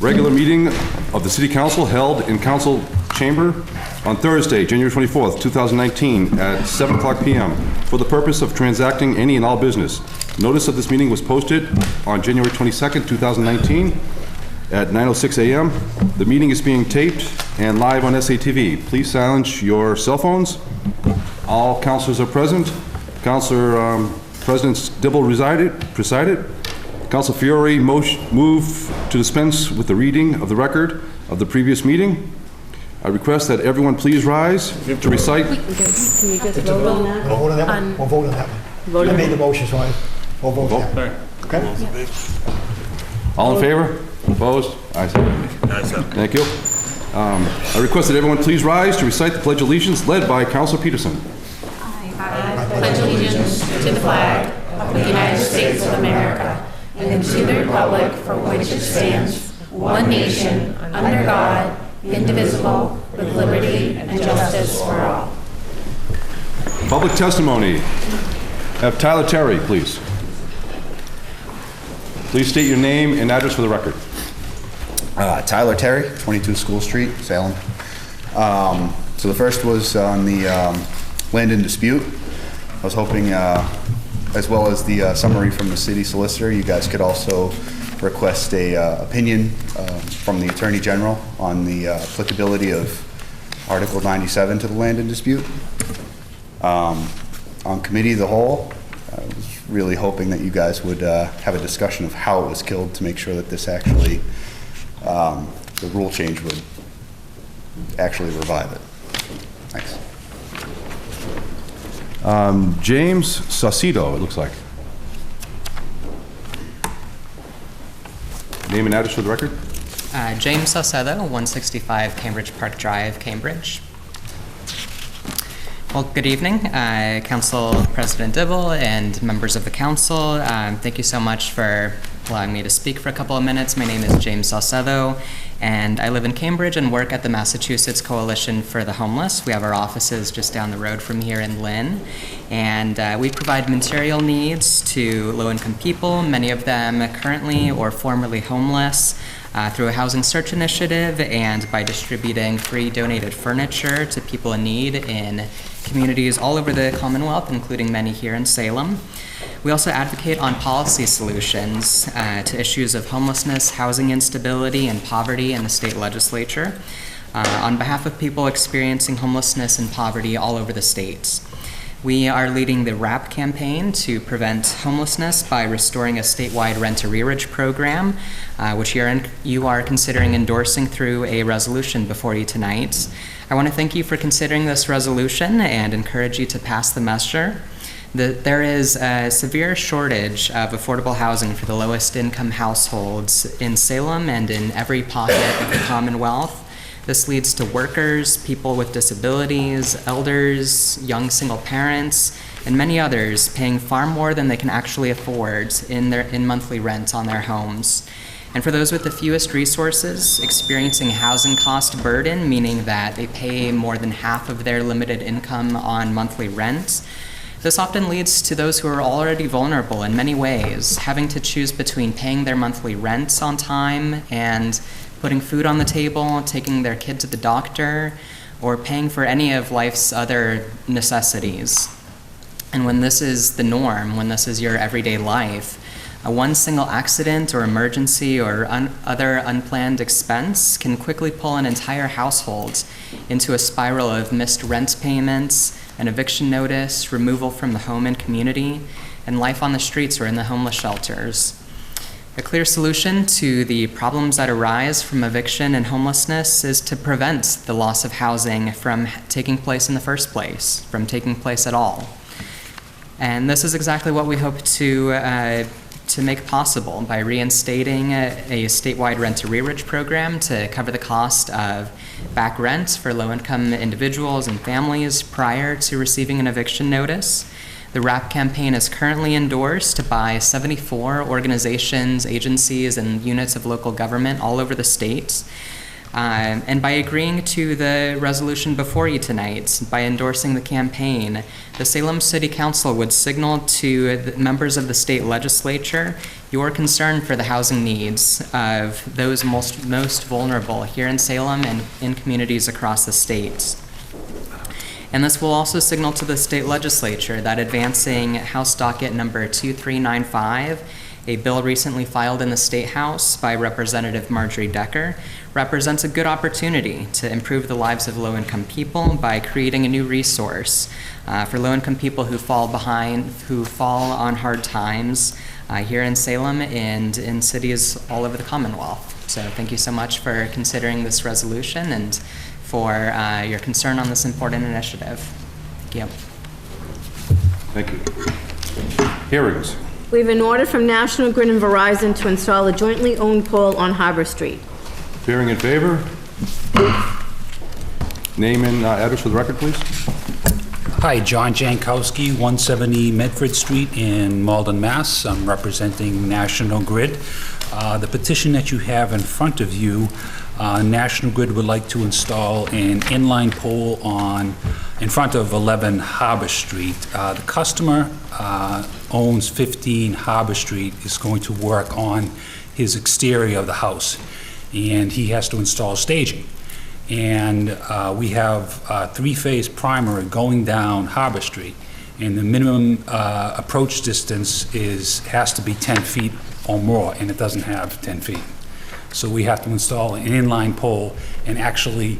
regular meeting of the City Council held in Council Chamber on Thursday, January 24th, 2019 at 7 o'clock p.m. for the purpose of transacting any and all business. Notice of this meeting was posted on January 22nd, 2019 at 9:06 a.m. The meeting is being taped and live on SATV. Please silence your cell phones. All councilors are present. Councilor President Dibble presided. Council Fiore move to dispense with the reading of the record of the previous meeting. I request that everyone please rise to recite. Can we just vote on that? We'll vote on that one. We'll vote on that one. I made the motion, so we'll vote on that. Okay? All in favor? Opposed? Ayes have it. Thank you. I request that everyone please rise to recite the Pledge of Allegiance led by Councilor Peterson. I pledge allegiance to the flag of the United States of America and to the republic for which it stands, one nation, under God, indivisible, with liberty and justice for all. Public testimony. Have Tyler Terry, please. Please state your name and address for the record. Tyler Terry, 22 School Street, Salem. So the first was on the land in dispute. I was hoping, as well as the summary from the city solicitor, you guys could also request a opinion from the Attorney General on the applicability of Article 97 to the land in dispute. On committee of the whole, I was really hoping that you guys would have a discussion of how it was killed to make sure that this actually, the rule change would actually revive it. Thanks. James Saucedo, it looks like. Name and address for the record. James Saucedo, 165 Cambridge Park Drive, Cambridge. Well, good evening, Council President Dibble and members of the council. Thank you so much for allowing me to speak for a couple of minutes. My name is James Saucedo, and I live in Cambridge and work at the Massachusetts Coalition for the Homeless. We have our offices just down the road from here in Lynn, and we provide material needs to low-income people, many of them currently or formerly homeless, through a housing search initiative and by distributing free donated furniture to people in need in communities all over the Commonwealth, including many here in Salem. We also advocate on policy solutions to issues of homelessness, housing instability, and poverty in the state legislature on behalf of people experiencing homelessness and poverty all over the states. We are leading the RAP campaign to homelessness by restoring a statewide rent-to-rearage program, which you are considering endorsing through a resolution before you tonight. I want to thank you for considering this resolution and encourage you to pass the measure. There is a severe shortage of affordable housing for the lowest income households in Salem and in every pocket of the Commonwealth. This leads to workers, people with disabilities, elders, young single parents, and many others paying far more than they can actually afford in monthly rent on their homes. And for those with the fewest resources, experiencing housing cost burden, meaning that they pay more than half of their limited income on monthly rent, this often leads to those who are already vulnerable in many ways, having to choose between paying their monthly rent on time and putting food on the table, taking their kid to the doctor, or paying for any of life's other necessities. And when this is the norm, when this is your everyday life, one single accident or emergency or other unplanned expense can quickly pull an entire household into a spiral of missed rent payments, an eviction notice, removal from the home and community, and life on the streets or in the homeless shelters. A clear solution to the problems that arise from eviction and homelessness is to prevent the loss of housing from taking place in the first place, from taking place at all. And this is exactly what we hope to make possible by reinstating a statewide rent-to-rearage program to cover the cost of back rent for low-income individuals and families prior to receiving an eviction notice. The RAP campaign is currently endorsed by 74 organizations, agencies, and units of local government all over the state. And by agreeing to the resolution before you tonight, by endorsing the campaign, the Salem City Council would signal to the members of the state legislature your concern for the housing needs of those most vulnerable here in Salem and in communities across the state. And this will also signal to the state legislature that advancing House Docket number 2395, a bill recently filed in the State House by Representative Marjorie Decker, represents a good opportunity to improve the lives of low-income people by creating a new resource for low-income people who fall on hard times here in Salem and in cities all over the Commonwealth. So thank you so much for considering this resolution and for your concern on this important initiative. Thank you. Thank you. Hearings. We have an order from National Grid and Verizon to install a jointly owned pole on Harbor Street. Appearing in favor? Name and address for the record, please. Hi, John Jankowski, 170 Medford Street in Malden, Mass. I'm representing National Grid. The petition that you have in front of you, National Grid would like to install an inline pole in front of 11 Harbor Street. The customer owns 15 Harbor Street, is going to work on his exterior of the house, and he has to install staging. And we have a three-phase primer going down Harbor Street, and the minimum approach distance has to be 10 feet or more, and it doesn't have 10 feet. So we have to install an inline pole and actually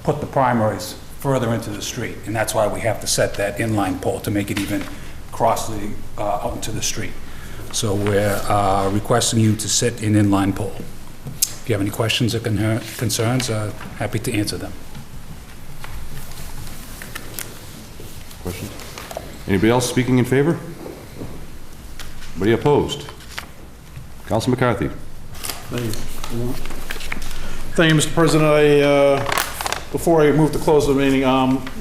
put the primers further into the street, and that's why we have to set that inline pole to make it even cross out into the street. So we're requesting you to set an inline pole. If you have any questions or concerns, happy to answer them. Questions? Anybody else speaking in favor? Anybody opposed? Council McCarthy. Thank you, Mr. President. Before I move to close the meeting,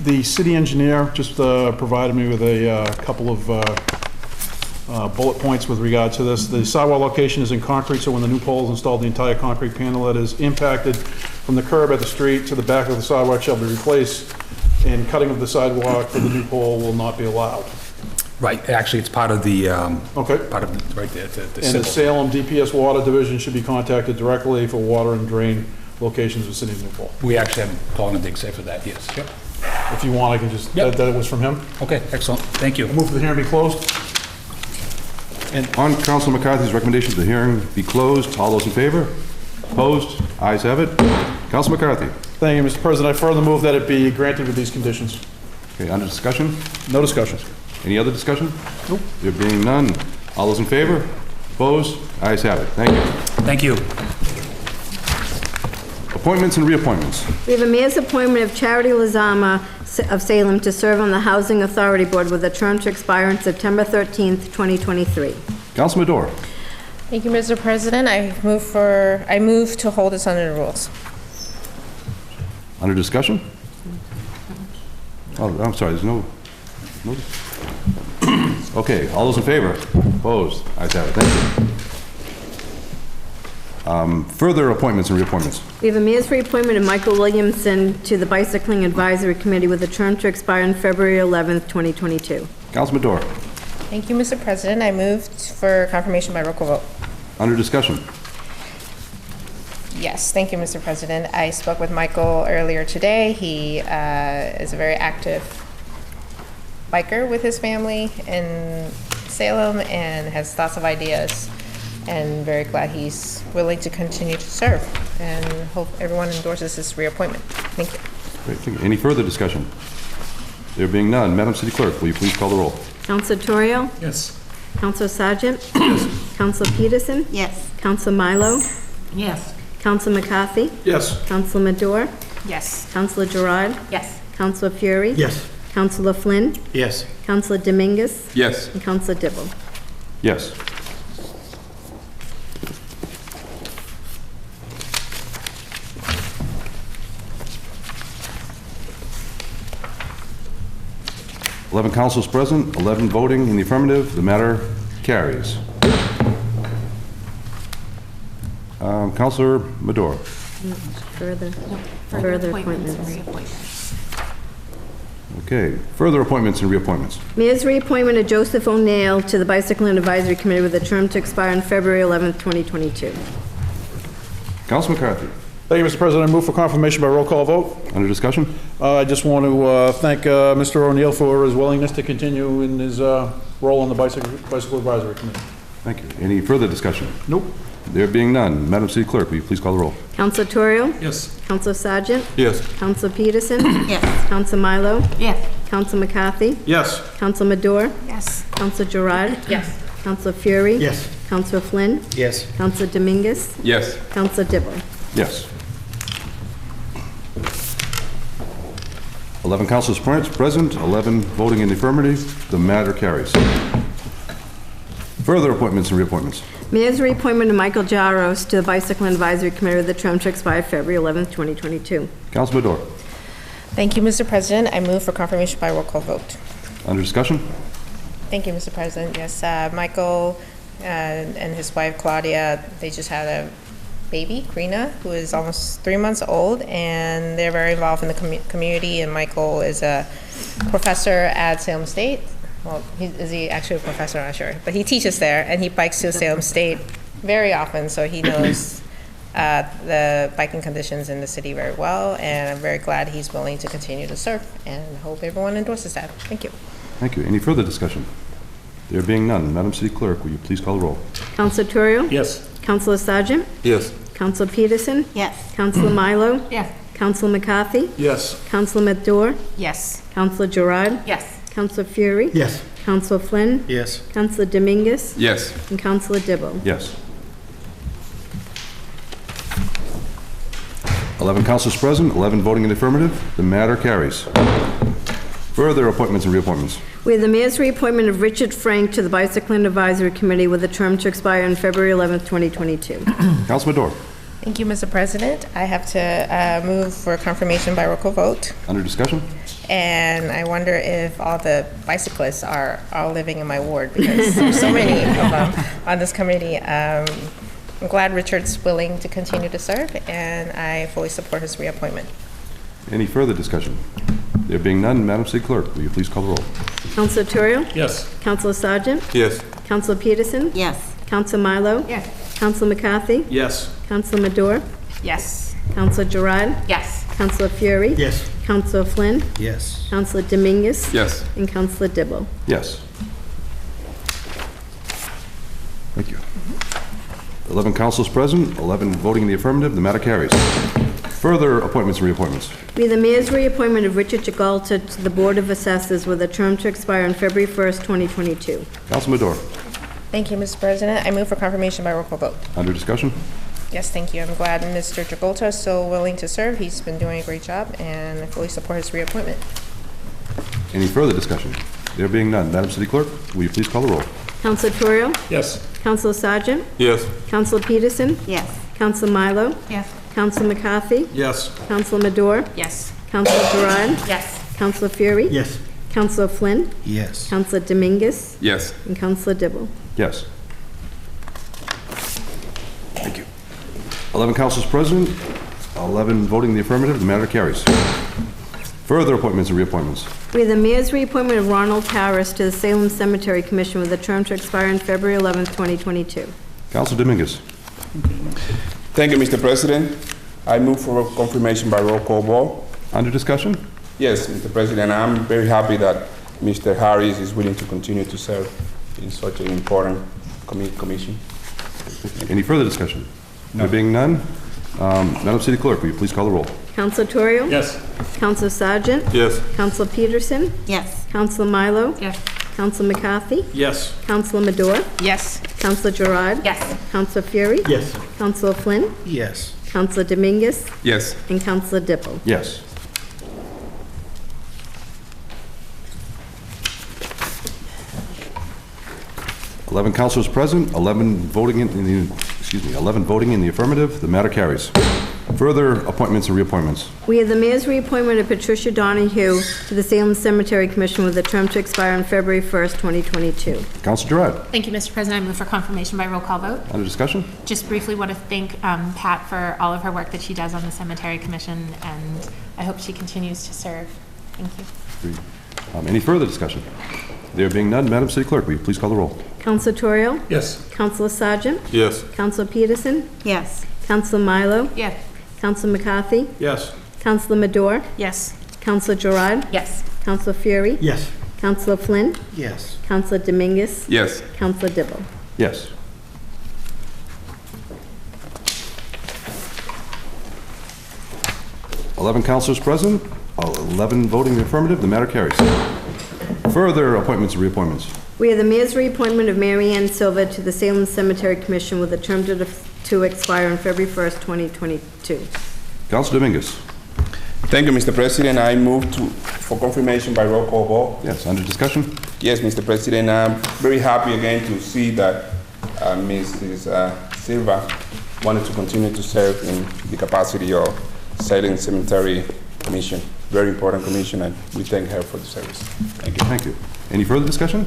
the city engineer just provided me with a couple of bullet points with regard to this. The sidewalk location is in concrete, so when the new pole is installed, the entire concrete panel that is impacted from the curb at the street to the back of the sidewalk shall be replaced, and cutting of the sidewalk for the new pole will not be allowed. Right, actually, it's part of the, Okay. part of the, right there, the And the symbol. Salem DPS Water Division should be contacted directly for water and drain locations of city's new pole. We actually have Colin and Dig say for that, yes. Yep. If you want, I can just, Yep. that was from him. Okay, excellent, thank you. Move for the hearing be closed. On Council McCarthy's recommendation, the hearing be closed. All those in favor? Opposed? Ayes have it. Council McCarthy. Thank you, Mr. President. I further move that it be granted with these conditions. Okay, under discussion? No discussion. Any other discussion? Nope. There being none. All those in favor? Opposed? Ayes have it. Thank you. Thank you. Appointments and reappointments. We have a mayor's appointment of Charity Lazama of Salem to serve on the Housing Authority Board with a term to expire on September 13th, 2023. Councilman Dorr. Thank you, Mr. President. I move to hold this under the rules. Under discussion? Oh, I'm sorry, there's no. Okay, all those in favor? Opposed? Ayes have it. Thank you. Further appointments and reappointments. We have a mayor's reappointment of Michael Williamson to the Bicycling Advisory Committee with a term to expire on February 11th, 2022. Councilman Dorr. Thank you, Mr. President. I moved for confirmation by roll call vote. Under discussion. Yes, thank you, Mr. President. I spoke with Michael earlier today. He is a very active biker with his family in Salem and has lots of ideas, and very glad he's willing to continue to serve, and hope everyone endorses his reappointment. Thank you. Great, thank you. Any further discussion? There being none, Madam City Clerk, will you please call the roll? Councilor Torrio? Yes. Councilor Sargent? Yes. Councilor Peterson? Yes. Councilor Milo? Yes. Councilor McCarthy? Yes. Councilor Madore? Yes. Councilor Gerard? Yes. Councilor Fury? Yes. Councilor Flynn? Yes. Councilor Dominguez? Yes. And Councilor Dibble. Yes. Eleven councilors present, 11 voting in the affirmative. The matter carries. Councilor Madore. Further appointments and appointments. reappointments. Okay, further appointments and reappointments. Mayor's reappointment of Joseph O'Neill to the Bicycle and Advisory Committee with a term to expire on February 11th, 2022. Council McCarthy, Thank you, Mr. President. I move for confirmation by roll call vote. under discussion? I just want to thank Mr. O'Neill for his willingness to continue in his role on the Bicycle Advisory Committee. Thank you. Any further discussion? Nope. There being none, Madam City Clerk, will you please call the roll? Counselor Torrio? Yes. Counselor Sargent? Yes. Counselor Peterson? Yes. Counselor Milo? Yes. Counselor McCarthy? Yes. Counselor Madore? Yes. Counselor Gerard? Yes. Counselor Fury? Yes. Counselor Flynn? Yes. Counselor Dominguez? Yes. Counselor Dibble? Yes. 11 councilors present, 11 voting in the affirmative. The matter carries. Further appointments and reappointments. Mayor's reappointment of Michael Jaros to the Bicycle and Advisory Committee with a term to expire February 11th, 2022. Council Madore, Thank you, Mr. President. I move for confirmation by roll call vote. under discussion? Thank you, Mr. President. Yes, Michael and his wife Claudia, they just had a baby, Karina, who is almost 3 months old, and they're very involved in the community, and Michael is a professor at Salem State. Well, is he actually a professor? I'm not sure. But he teaches there, and he bikes to Salem State very often, so he knows the biking conditions in the city very well, and I'm very glad he's willing to continue to serve, and hope everyone endorses that. Thank you. Thank you. Any further discussion? There being none, Madam City Clerk, will you please call the roll? Counselor Torrio? Yes. Counselor Sargent? Yes. Counselor Peterson? Yes. Counselor Milo? Yes. Counselor McCarthy? Yes. Counselor Madore? Yes. Counselor Gerard? Yes. Counselor Fury? Yes. Counselor Flynn? Yes. Counselor Dominguez? Yes. And Counselor Dibble? Yes. 11 councilors present, 11 voting in the affirmative. The matter carries. Further appointments and reappointments. We have the mayor's reappointment of Richard Frank to the Bicycle and Advisory Committee with a term to expire on February 11th, 2022. Council Madore, Thank you, Mr. President. I have to move for confirmation by roll call vote. under discussion? And I wonder if all the bicyclists are all living in my ward, because there's so many of them on this committee. I'm glad Richard's willing to continue to serve, and I fully support his reappointment. Any further discussion? There being none, Madam City Clerk, will you please call the roll? Counselor Torrio? Yes. Counselor Sargent? Yes. Counselor Peterson? Yes. Counselor Milo? Yes. Counselor McCarthy? Yes. Counselor Madore? Yes. Counselor Gerard? Yes. Counselor Fury? Yes. Counselor Flynn? Yes. Counselor Dominguez? Yes. And Counselor Dibble? Yes. Thank you. 11 councilors present, 11 voting in the affirmative. The matter carries. Further appointments and reappointments. We have the mayor's reappointment of Richard Jagalta to the Board of Assessors with a term to expire on February 1st, 2022. Council Madore, Thank you, Mr. President. I move for confirmation by roll call vote. under discussion? Yes, thank you. I'm glad Mr. Travolta is so willing to serve. He's been doing a great job, and I fully support his reappointment. Any further discussion? There being none, Madam City Clerk, will you please call the roll? Counselor Torrio? Yes. Counselor Sargent? Yes. Counselor Peterson? Yes. Counselor Milo? Yes. Counselor McCarthy? Yes. Counselor Madore? Yes. Counselor Gerard? Yes. Counselor Fury? Yes. Counselor Flynn? Yes. Counselor Dominguez? Yes. And Counselor Dibble? Yes. Thank you. 11 councilors present, 11 voting in the affirmative. The matter carries. Further appointments and reappointments. We have the mayor's reappointment of Ronald Harris to the Salem Cemetery Commission with a term to expire on February 11th, 2022. Council Dominguez. Thank you, Mr. President. I move for confirmation by roll call vote. Under discussion? Yes, Mr. President, I'm very happy that Mr. Harris is willing to continue to serve in such an important commission. Any further discussion? There being none, Madam City Clerk, will you please call the roll? Counselor Torrio? Yes. Counselor Sargent? Yes. Counselor Peterson? Yes. Counselor Milo? Yes. Counselor McCarthy? Yes. Counselor Madore? Yes. Counselor Gerard? Yes. Counselor Fury? Yes. Counselor Flynn? Yes. Counselor Dominguez? Yes. And Counselor Dibble? Yes. Eleven councilors present, 11 voting in the affirmative. The matter carries. Further appointments and reappointments. We have the mayor's reappointment of Patricia Donahue to the Salem Cemetery Commission with a term to expire on February 1st, 2022. Council Gerard. Thank you, Mr. President. I move for confirmation by roll call vote. Under discussion? Just briefly want to thank Pat for all of her work that she does on the Cemetery Commission, and I hope she continues to serve. Thank you. Agreed. Any further discussion? There being none, Madam City Clerk, will you please call the roll? Councilor Torrio? Yes. Councilor Sargent? Yes. Councilor Peterson? Yes. Councilor Milo? Yes. Councilor McCarthy? Yes. Councilor Madore? Yes. Councilor Gerard? Yes. Councilor Fury? Yes. Councilor Flynn? Yes. Councilor Dominguez? Yes. Councilor Dibble? Yes. Eleven councilors present, 11 voting in the affirmative, the matter carries. Further appointments and reappointments. We have the mayor's reappointment of Mary Ann Silva to the Salem Cemetery Commission with a term to expire on February 1st, 2022. Councilor Dominguez. Thank you, Mr. President. I move for confirmation by roll call vote. Yes, under discussion? Yes, Mr. President. I'm very happy again to see that Mrs. Silva wanted to continue to serve in the capacity of Salem Cemetery Commission. Very important commission, and we thank her for the service. Thank you. Thank you. Any further discussion?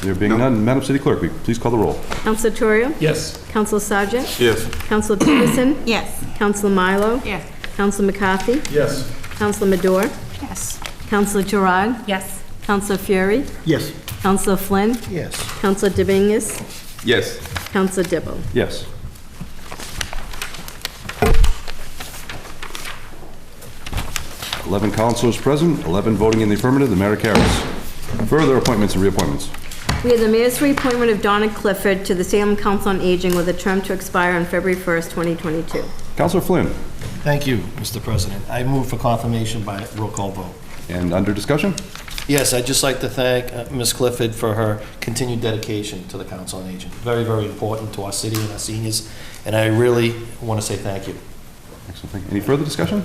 There being none, Madam City Clerk, will you please call the roll? Councilor Torrio? Yes. Councilor Sargent? Yes. Councilor Peterson? Yes. Councilor Milo? Yes. Councilor McCarthy? Yes. Councilor Madore? Yes. Councilor Gerard? Yes. Councilor Fury? Yes. Councilor Flynn? Yes. Councilor Dominguez? Yes. Councilor Dibble? Yes. Eleven councilors present, 11 voting in the affirmative, the matter carries. Further appointments and reappointments. We have the mayor's reappointment of Donna Clifford to the Salem Council on Aging with a term to expire on February 1st, 2022. Councilor Flynn. Thank you, Mr. President. I move for confirmation by roll call vote. And under discussion? Yes, I'd just like to thank Ms. Clifford for her continued dedication to the Council on Aging. Very, very important to our city and our seniors, and I really want to say thank you. Excellent. Thank you. Any further discussion?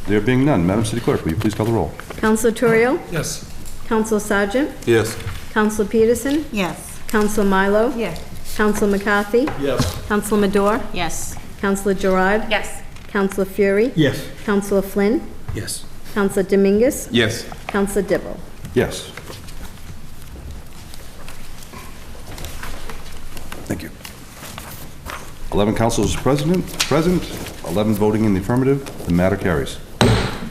There being none, Madam City Clerk, will you please call the roll? Councilor Torrio? Yes. Councilor Sargent? Yes. Councilor Peterson? Yes. Councilor Milo? Yes. Councilor McCarthy? Yes. Councilor Madore? Yes. Councilor Gerard? Yes. Councilor Fury? Yes. Councilor Flynn? Yes. Councilor Dominguez? Yes. Councilor Dibble? Yes. Thank you. 11 councilors present, 11 voting in the affirmative, the matter carries.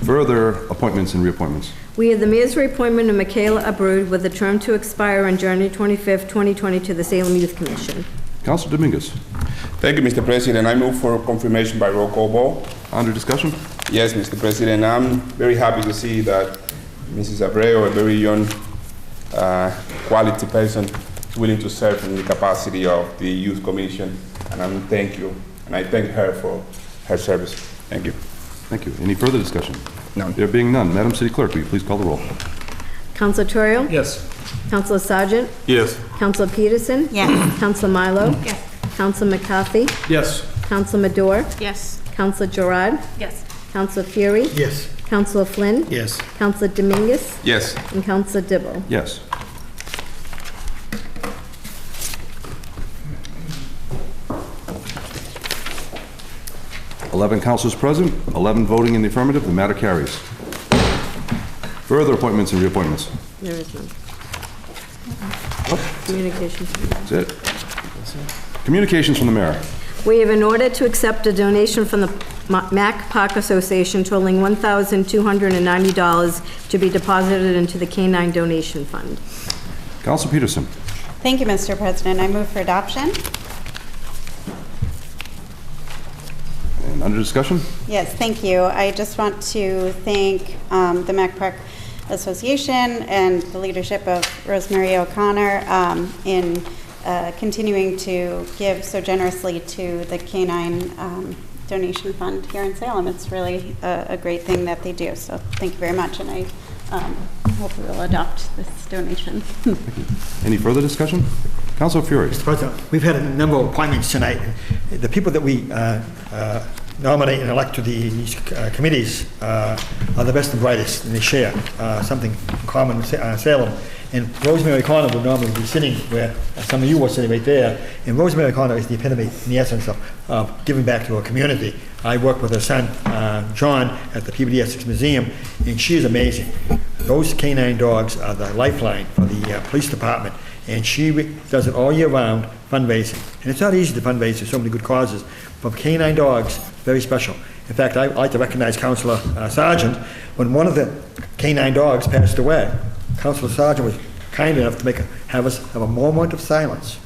Further appointments and reappointments. We have the mayor's reappointment of Michaela Abrud with a term to expire on January 25th, 2020 to the Salem Youth Commission. Councilor Dominguez. Thank you, Mr. President. I move for confirmation by roll call vote. Under discussion? Yes, Mr. President. I'm very happy to see that Mrs. Abreu, a very young, quality person, is willing to serve in the capacity of the Youth Commission. And I thank you, and I thank her for her service. Thank you. Thank you. Any further discussion? None. There being none, Madam City Clerk, will you please call the roll? Councilor Torrio? Yes. Councilor Sargent? Yes. Councilor Peterson? Yes. Councilor Milo? Yes. Councilor McCarthy? Yes. Councilor Madore? Yes. Councilor Gerard? Yes. Councilor Fury? Yes. Councilor Flynn? Yes. Councilor Dominguez? Yes. And Councilor Dibble? Yes. Eleven councilors present, 11 voting in the affirmative, the matter carries. Further appointments and reappointments. There is none. Communications. That's it. Communications from the mayor. We have an order to accept a donation from the Mack Park Association totaling $1,290 to be deposited into the K-9 donation fund. Councilor Peterson. Thank you, Mr. President. I move for adoption. And under discussion? Yes, thank you. I just want to thank the Mack Park Association and the leadership of Rosemary O'Connor in continuing to give so generously to the K-9 donation fund here in Salem. It's really a great thing that they do. So thank you very much, and I hope we will adopt this donation. Any further discussion? Councilor Fury. Mr. President, we've had a number of appointments tonight. The people that we nominate and elect to these committees are the best and brightest, and they share something in common with Salem. And Rosemary O'Connor would normally be sitting where some of you were sitting right there. And Rosemary O'Connor is the epitome, in the essence, of giving back to our community. I work with her son, John, at the Peabody Essex Museum, and she is amazing. Those canine dogs are the lifeline for the police department, and she does it all year round, fundraising. And it's not easy to fundraise for so many good causes, but canine dogs, very special. In fact, I'd like to recognize Councilor Sargent. When one of the canine dogs passed away, Councilor Sargent was kind enough to have us have a moment of silence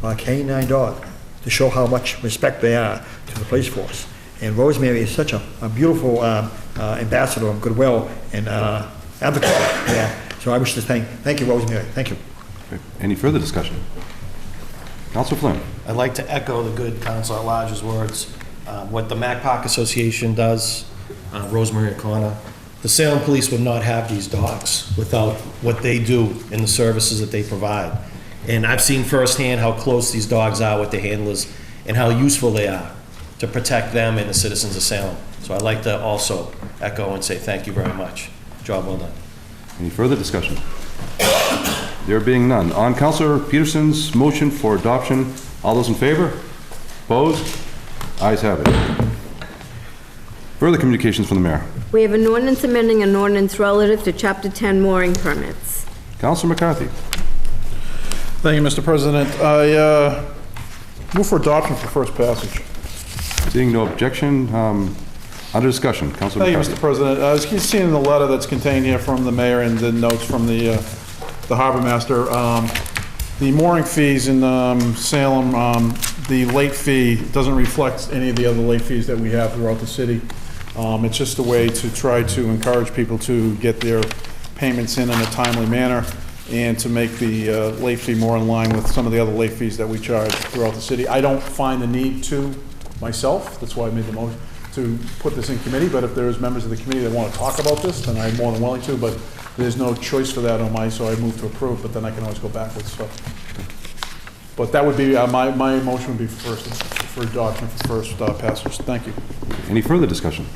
for a canine dog to show how much respect they are to the police force. And Rosemary is such a beautiful ambassador of goodwill and advocate. Yeah. So I wish to thank you, Rosemary. Thank you. Okay. Any further discussion? Councilor Flynn. I'd like to echo the good Councilor at Large's words. What the Mac Park Association does, Rosemary O'Connor, the Salem Police would not have these dogs without what they do and the services that they provide. And I've seen firsthand how close these dogs are with the handlers and how useful they are to protect them and the citizens of Salem. So I'd like to also echo and say thank you very much. Job well done. Any further discussion? There being none. On Councilor Peterson's motion for adoption, all those in favor? Opposed? Ayes have it. Further communications from the mayor. We have an ordinance amending an ordinance relative to Chapter 10 mooring permits. Councilor McCarthy. Thank you, Mr. President. I move for adoption for first passage. Seeing no objection, under discussion. Councilor Thank you, McCarthy. Mr. President. As you've seen in the letter that's contained here from the mayor and the notes from the harbor master, the mooring fees in Salem, the late fee doesn't reflect any of the other late fees that we have throughout the city. It's just a way to try to encourage people to get their payments in a timely manner and to make the late fee more in line with some of the other late fees that we charge throughout the city. I don't find the need to myself. That's why I made the motion to put this in committee, but if there's members of the committee that want to talk about this, then I'm more than willing to, but there's no choice for that on my, so I move to approve, but then I can always go backwards, so. But that would be, my motion would be for adoption for first passage. Thank you. Any further discussion?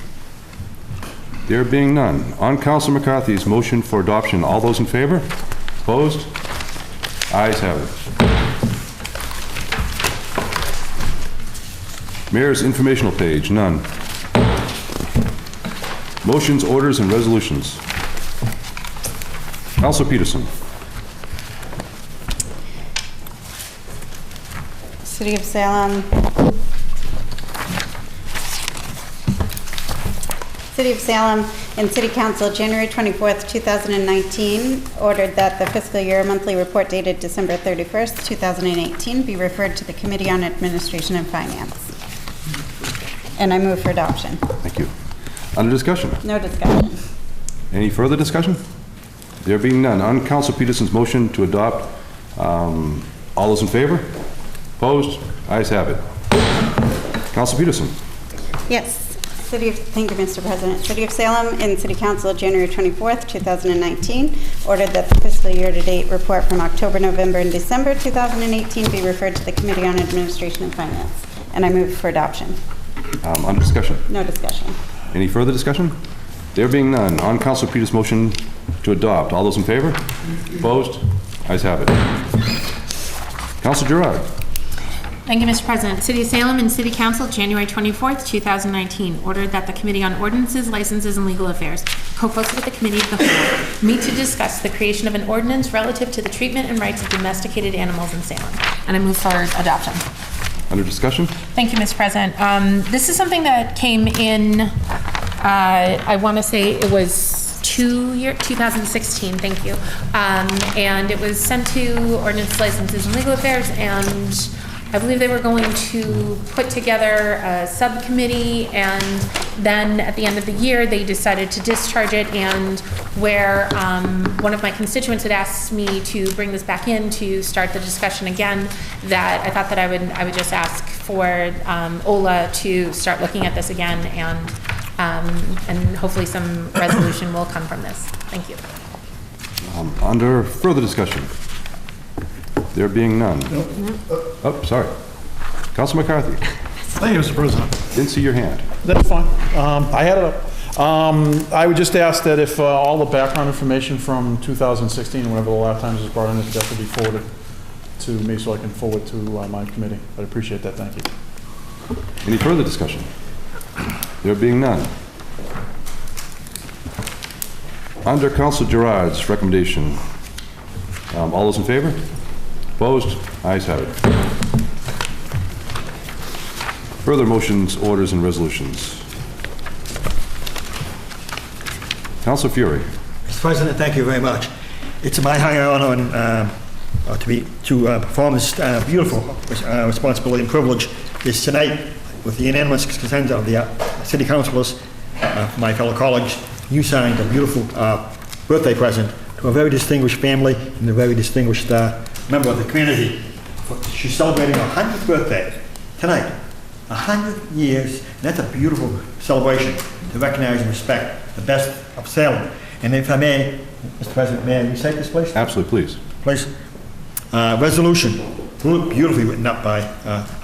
There being none. On Councilor McCarthy's motion for adoption, all those in favor? Opposed? Ayes have it. Mayor's informational page, none. Motions, orders, and resolutions. Councilor Peterson. City of Salem. City of Salem and City Council, January 24th, 2019, ordered that the fiscal year monthly report dated December 31st, 2018 be referred to the Committee on Administration and Finance. And I move for adoption. Thank you. Under discussion. No discussion. Any further discussion? There being none. On Councilor Peterson's motion to adopt, all those in favor? Opposed? Ayes have it. Councilor Peterson. Yes. Thank you, Mr. President. City of Salem and City Council, January 24th, 2019, ordered that the fiscal year-to-date report from October, November, and December 2018 be referred to the Committee on Administration and Finance. And I move for adoption. Under discussion. No discussion. Any further discussion? There being none. On Councilor Peterson's motion to adopt, all those in favor? Opposed? Ayes have it. Councilor Gerard. Thank you, Mr. President. City of Salem and City Council, January 24th, 2019, ordered that the Committee on Ordinances, Licenses, and Legal Affairs, co-hosted with the Committee of the Whole, meet to discuss the creation of an ordinance relative to the treatment and rights of domesticated animals in Salem. And I move for adoption. Under discussion. Thank you, Mr. President. This is something that came in, I want to say it was 2016, thank you. And it was sent to Ordinance, Licenses, and Legal Affairs, and I believe they were going to put together a subcommittee, and then at the end of the year, they decided to discharge it, and where one of my constituents had asked me to bring this back in to start the discussion again, that I thought that I would just ask for Ola to start looking at this again, and hopefully some resolution will come from this. Thank you. Under further discussion. There being none. Oh, sorry. Councilor McCarthy. Thank you, Mr. President. Didn't see your hand. That's fine. I had it up. I would just ask that if all the background information from 2016, whenever the last time this was brought in, if that could be forwarded to me so I can forward to my committee. I'd appreciate that. Thank you. Any further discussion? There being none. Under Council Gerard's recommendation, all those in favor? Opposed? Ayes have it. Further motions, orders, and resolutions. Council Fury. Mr. President, thank you very much. It's my high honor and to perform this beautiful responsibility and privilege is tonight, with the unanimous consent of the city councilors, my fellow colleagues, you signed a beautiful birthday present to a very distinguished family and a very distinguished member of the community. She's celebrating her 100th birthday tonight. 100 years, and that's a beautiful celebration to recognize and respect the best of Salem. And if I may, Mr. President, may I recite this, please? Absolutely, please. Please. Resolution, beautifully written up by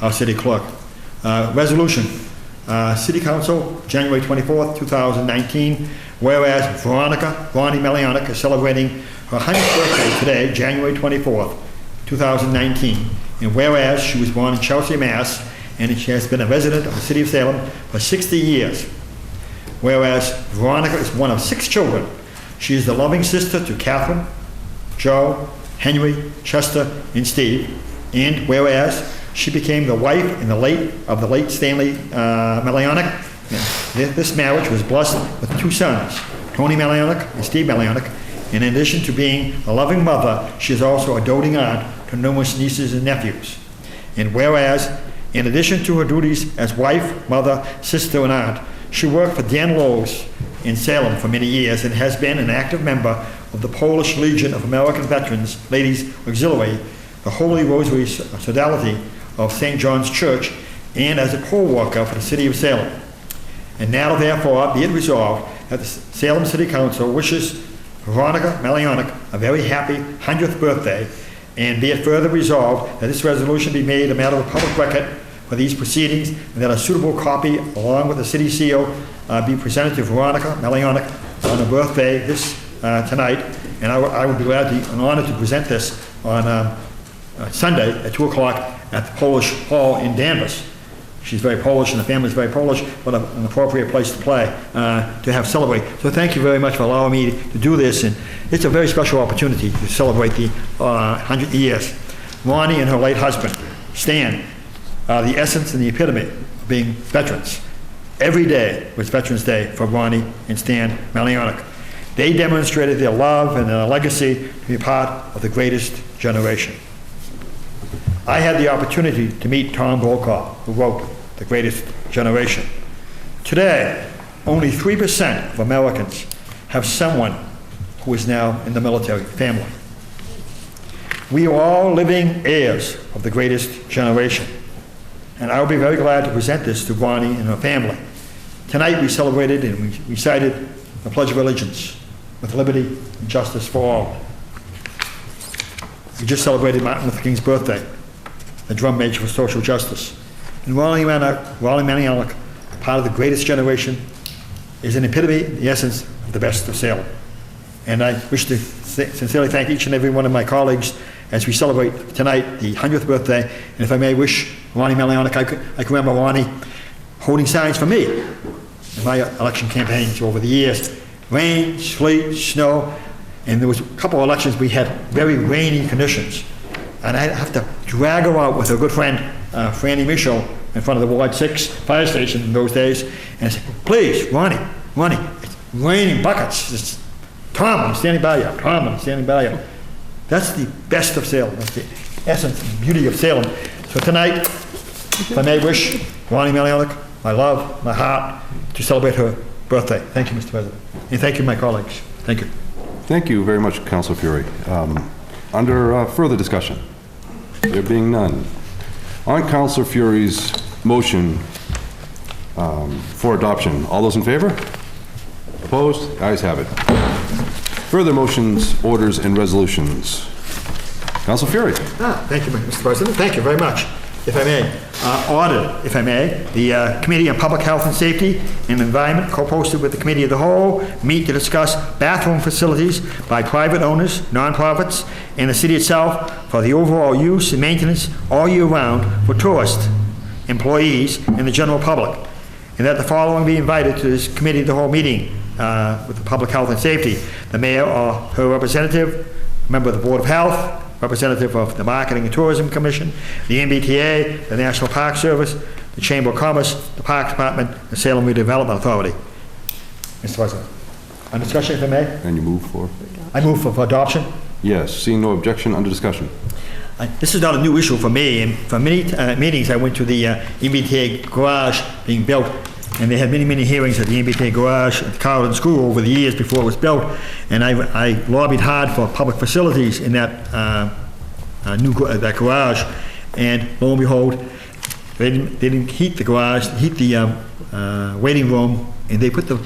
our city clerk. Resolution, City Council, January 24th, 2019, whereas Ronnie Melianic is celebrating her 100th birthday today, January 24th, 2019, and whereas she was born in Chelsea, Mass., and she has been a resident of the city of Salem for 60 years. Whereas Veronica is one of 6 children, she is the loving sister to Catherine, Joe, Henry, Chester, and Steve. And whereas she became the wife of the late Stanley Melianic, this marriage was blessed with 2 sons, Tony Melianic and Steve Melianic. In addition to being a loving mother, she is also a doting aunt to numerous nieces and nephews. And whereas, in addition to her duties as wife, mother, sister, and aunt, she worked for Dan Lowe's in Salem for many years and has been an active member of the Polish Legion of American Veterans Ladies Auxiliary, the Holy Rosary Sodality of St. John's Church, and as a poll worker for the city of Salem. And now, therefore, be it resolved that the Salem City Council wishes Veronica Melianic a very happy 100th birthday, and be it further resolved that this resolution be made a matter of public record for these proceedings, and that a suitable copy, along with the city seal, be presented to Veronica Melianic on her birthday tonight. And I would be glad and honored to present this on Sunday at 2 o'clock at the Polish Hall in Danvers. She's very Polish, and the family's very Polish, but an appropriate place to have celebrate. So thank you very much for allowing me to do this, and it's a very special opportunity to celebrate the 100 years. Ronnie and her late husband, Stan, the essence and the epitome of being veterans. Every day was Veterans Day for Ronnie and Stan Melianic. They demonstrated their love and their legacy to be part of the greatest generation. I had the opportunity to meet Tom Brokaw, who wrote The Greatest Generation. Today, only 3% of Americans have someone who is now in the military family. We are all living heirs of the greatest generation, and I'll be very glad to present this to Ronnie and her family. Tonight we celebrated and we recited the Pledge of Allegiance with liberty and justice for all. We just celebrated Martin Luther King's birthday, the drum major for social justice. And Ronnie Melianic, part of the greatest generation, is an epitome, the essence of the best of Salem. And I wish to sincerely thank each and every one of my colleagues as we celebrate tonight the 100th birthday. And if I may wish Ronnie Melianic, I can remember Ronnie holding signs for me in my election campaigns over the years. Rain, sleet, snow, and there was a couple of elections we had very rainy conditions. And I'd have to drag her out with her good friend, Franny Michaud, in front of the Ward 6 fire station in those days. And I said, please, Ronnie, it's raining buckets. Tom, I'm standing by you. Tom, I'm standing by you. That's the best of Salem. That's the essence and beauty of Salem. So tonight, if I may wish Ronnie Melianic my love, my heart, to celebrate her birthday. Thank you, Mr. President. And thank you, my colleagues. Thank you. Thank you very much, Councilor Fury. Under further discussion, there being none, on Councilor Fury's motion for adoption, all those in favor? Opposed? Ayes have it. Further motions, orders, and resolutions. Councilor Fury. Thank you, Mr. President. Thank you very much. If I may, ordered, if I may, the Committee on Public Health and Safety and Environment, co-posted with the Committee of the Whole, meet to discuss bathroom facilities by private owners, nonprofits, and the city itself for the overall use and maintenance all year round for tourists, employees, and the general public. and that the following be invited to this committee of the whole meeting with the public health and safety: the mayor or her representative, member of the Board of Health, representative of the Marketing and Tourism Commission, the MBTA, the National Park Service, the Chamber of Commerce, the Park Department, the Salem Redevelopment Authority. Mr. President, on discussion, if I may? And you move for? I move for adoption. Yes, seeing no objection, under discussion. This is not a new issue for me, and for many meetings I went to the MBTA garage being built, and they had many hearings at the MBTA garage at the Carleton School over the years before it was built, and I lobbied hard for public facilities in that that garage, and lo and behold, they didn't heat the garage, heat the waiting room, and they put the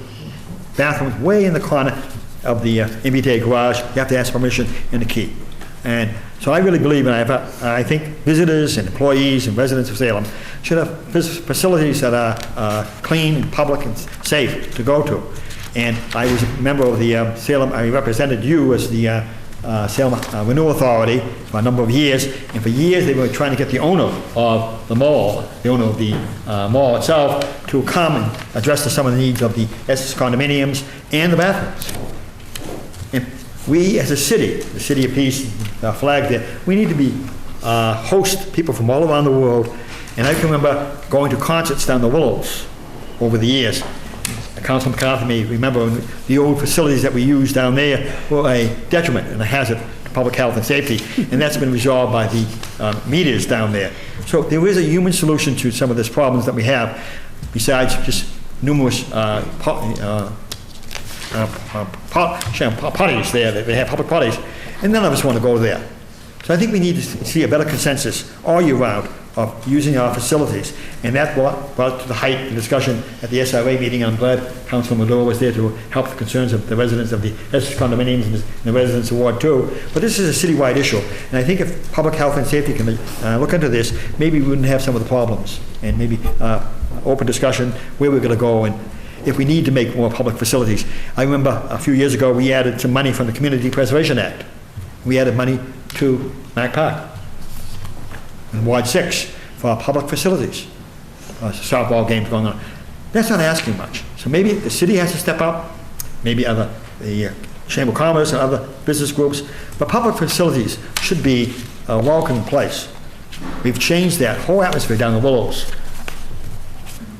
bathrooms way in the corner of the MBTA garage. You have to ask permission and a key. And so I really believe, and I think visitors and employees and residents of Salem should have facilities that are clean and public and safe to go to. And I was a member of the Salem, I represented you as the Salem Renewal Authority for a number of years, and for years they were trying to get the owner of the mall, the owner of the mall itself, to come and address some of the needs of the Essex condominiums and the bathrooms. And we, as a city, the City of Peace, flag there, we need to be host people from all around the world. And I can remember going to concerts down the Willows over the years. Councilman McCarthy may remember the old facilities that we used down there were a detriment and a hazard to public health and safety, and that's been resolved by the meters down there. So there is a human solution to some of these problems that we have, besides just numerous parties there, that they have public parties, and none of us want to go there. So I think we need to see a better consensus all year round of using our facilities, and that brought to the height of the discussion at the SRA meeting. I'm glad Councilman Maduro was there to help the concerns of the residents of the Essex condominiums and the residents of Ward 2. But this is a citywide issue, and I think if public health and safety can look into this, maybe we wouldn't have some of the problems, and maybe open discussion where we're going to go, and if we need to make more public facilities. I remember a few years ago we added some money from the Community Preservation Act. We added money to Mac Park in Ward 6 for public facilities. Softball games going on. That's not asking much. So maybe the city has to step up, maybe the Chamber of Commerce and other business groups, but public facilities should be a welcoming place. We've changed that whole atmosphere down the Willows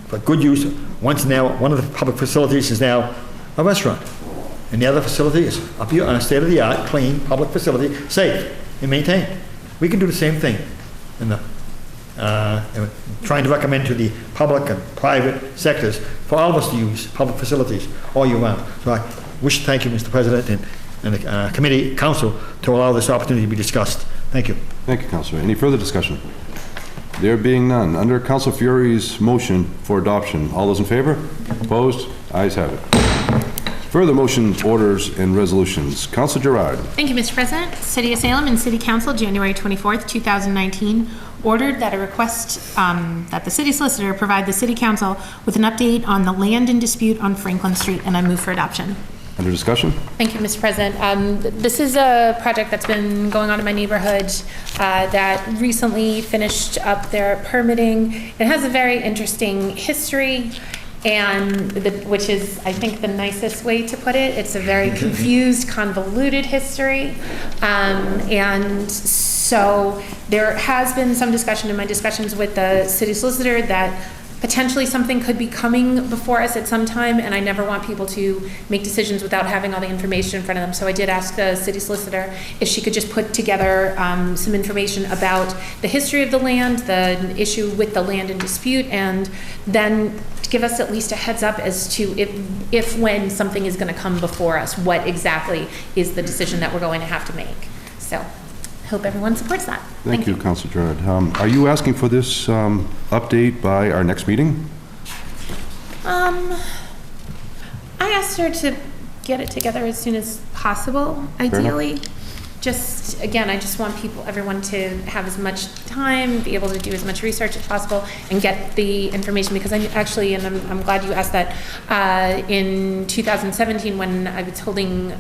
for good use. One of the public facilities is now a restaurant, and the other facility is up here on a state-of-the-art, clean, public facility, safe and maintained. We can do the same thing in the trying to recommend to the public and private sectors for all of us to use public facilities all year round. So I wish to thank you, Mr. President, and the committee, council, to allow this opportunity to be discussed. Thank you. Thank you, Councilor. Any further discussion? There being none, under Councilor Fiore's motion for adoption, all those in favor? Opposed? Ayes have it. Further motions, orders, and resolutions. Councilor Gerard. Thank you, Mr. President. City of Salem and City Council, January 24th, 2019, ordered that a request that the city solicitor provide the City Council with an update on the land in dispute on Franklin Street, and I move for adoption. Under discussion? Thank you, Mr. President. This is a project that's been going on in my neighborhood that recently finished up their permitting. It has a very interesting history, and which is, I think, the nicest way to put it. It's a very confused, convoluted history, and so there has been some discussion in my discussions with the city solicitor that potentially something could be coming before us at some time, and I never want people to make decisions without having all the information in front of them. So I did ask the city solicitor if she could just put together some information about the history of the land, the issue with the land in dispute, and then give us at least a heads up as to if when something is going to come before us, what exactly is the decision that we're going to have to make. So I hope everyone supports that. Thank you, Councilor Gerard. Are you asking for this update by our next meeting? I asked her to get it together as soon as possible, ideally. Just, again, I just want everyone to have as much time, be able to do as much research as possible, and get the information, because I'm actually, and I'm glad you asked that, in 2017, when I was holding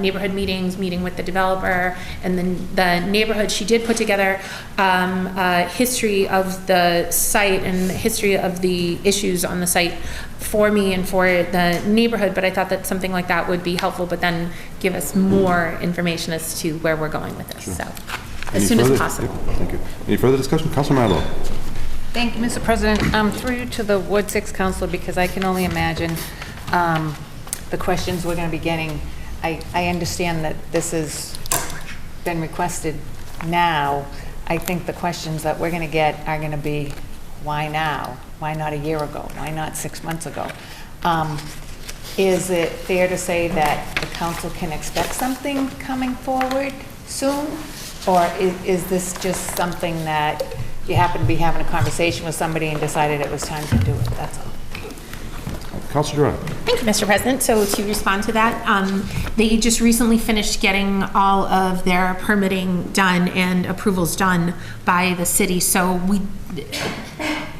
neighborhood meetings, meeting with the developer and then the neighborhood, she did put together a history of the site and history of the issues on the site for me and for the neighborhood, but I thought that something like that would be helpful, but then give us more information as to where we're going with this, so, as soon as possible. Thank you. Any further discussion? Councilor Milo. Thank you, Mr. President. Through you to the Ward 6 Councilor, because I can only imagine the questions we're going to be getting. I understand that this has been requested now. I think the questions that we're going to get are going to be, why now? Why not a year ago? Why not 6 months ago? Is it fair to say that the council can expect something coming forward soon? Or is this just something that you happen to be having a conversation with somebody and decided it was time to do it? That's all. Councilor Gerard. Thank you, Mr. President. So to respond to that, they just recently finished getting all of their permitting done and approvals done by the city. So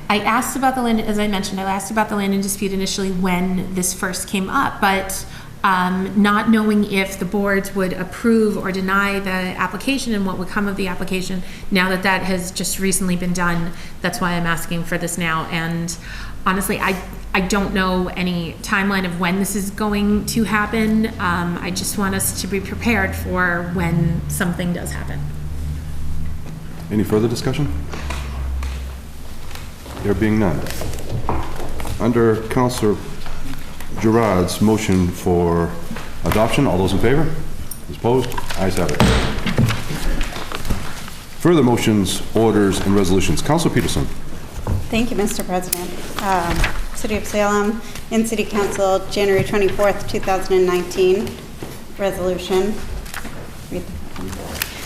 I asked about the land, as I mentioned, I asked about the land in dispute initially when this first came up, but not knowing if the boards would approve or deny the application and what would come of the application. Now that that has just recently been done, that's why I'm asking for this now. And honestly, I don't know any timeline of when this is going to happen. I just want us to be prepared for when something does happen. Any further discussion? There being none. Under Councilor Gerard's motion for adoption, all those in favor? Those opposed? Ayes have it. Further motions, orders, and resolutions. Councilor Peterson. Thank you, Mr. President. City of Salem, in City Council, January 24th, 2019, resolution.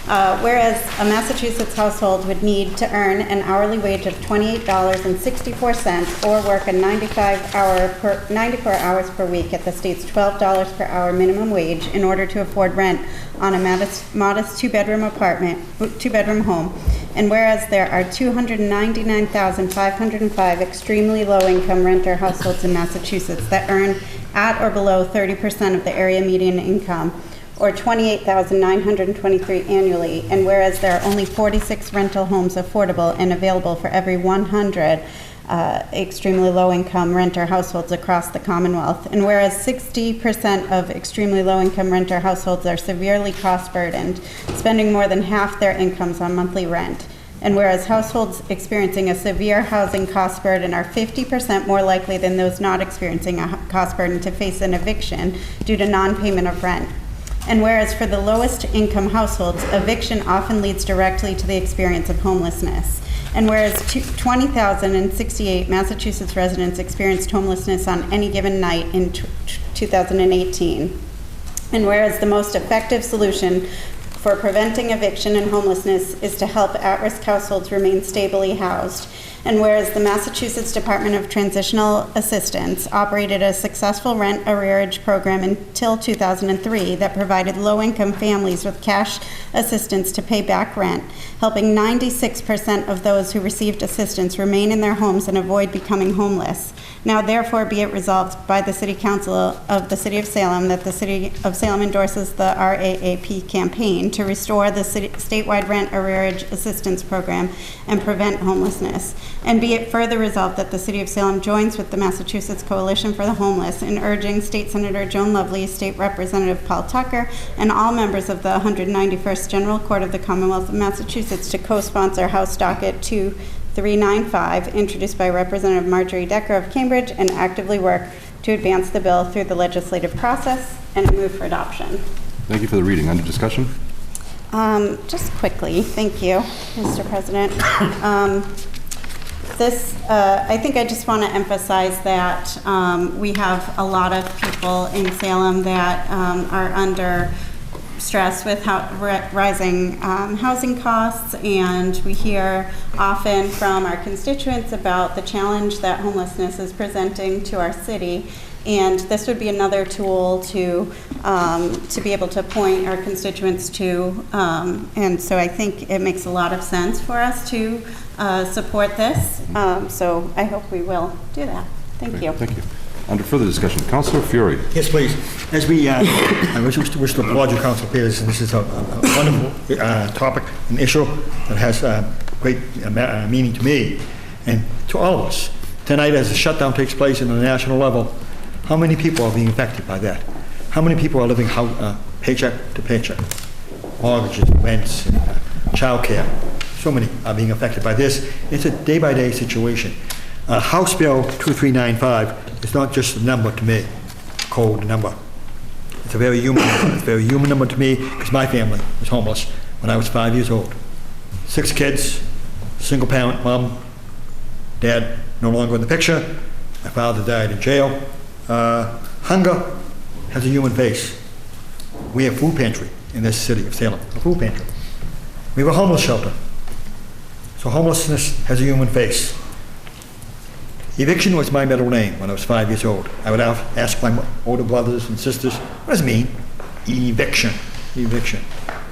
Whereas a Massachusetts household would need to earn an hourly wage of $28.64 or work a 94 hours per week at the state's $12 per hour minimum wage in order to afford rent on a modest two-bedroom home. And whereas there are 299,505 extremely low-income renter households in Massachusetts that earn at or below 30% of the area median income, or $28,923 annually, and whereas there are only 46 rental homes affordable and available for every 100 extremely low-income renter households across the Commonwealth, and whereas 60% of extremely low-income renter households are severely cost-burdened, spending more than half their incomes on monthly rent, and whereas households experiencing a severe housing cost burden are 50% more likely than those not experiencing a cost burden to face an eviction due to non-payment of rent. And whereas for the lowest income households, eviction often leads directly to the experience of homelessness. And whereas 20,068 Massachusetts residents experienced homelessness on any given night in 2018. And whereas the most effective solution for preventing eviction and homelessness is to help at-risk households remain stably housed. And whereas the Massachusetts Department of Transitional Assistance operated a successful rent arrearage program until 2003 that provided low-income families with cash assistance to pay back rent, helping 96% of those who received assistance remain in their homes and avoid becoming homeless. Now therefore be it resolved by the City Council of the City of Salem that the City of Salem endorses the RAAP campaign to restore the statewide rent arrearage assistance program and prevent homelessness. And be it further resolved that the City of Salem joins with the Massachusetts Coalition for the Homeless in urging State Senator Joan Lovely, State Representative Paul Tucker, and all members of the 191st General Court of the Commonwealth of Massachusetts to co-sponsor House Docket 2395, introduced by Representative Marjorie Decker of Cambridge, and actively work to advance the bill through the legislative process and move for adoption. Thank you for the reading. Under discussion? Just quickly, thank you, Mr. President. I think I just want to emphasize that we have a lot of people in Salem that are under stress with rising housing costs, and we hear often from our constituents about the challenge that homelessness is presenting to our city. And this would be another tool to be able to point our constituents to. And so I think it makes a lot of sense for us to support this. So I hope we will do that. Thank you. Thank you. Under further discussion, Councilor Fury. Yes, please. As we, I wish to applaud you, Councilor Peters. This is a wonderful topic, an issue that has great meaning to me and to all of us. Tonight, as the shutdown takes place on a national level, how many people are being affected by that? How many people are living paycheck to paycheck? Mortgages, rents, childcare. So many are being affected by this. It's a day-by-day situation. House Bill 2395 is not just a number to me, a cold number. It's a very human number to me, because my family was homeless when I was 5 years old. 6 kids, single parent, mom, dad no longer in the picture. My father died in jail. Hunger has a human face. We have food pantry in this city of Salem, a food pantry. We have a homeless shelter. So homelessness has a human face. Eviction was my middle name when I was 5 years old. I would ask my older brothers and sisters, what does it mean? Eviction. Eviction.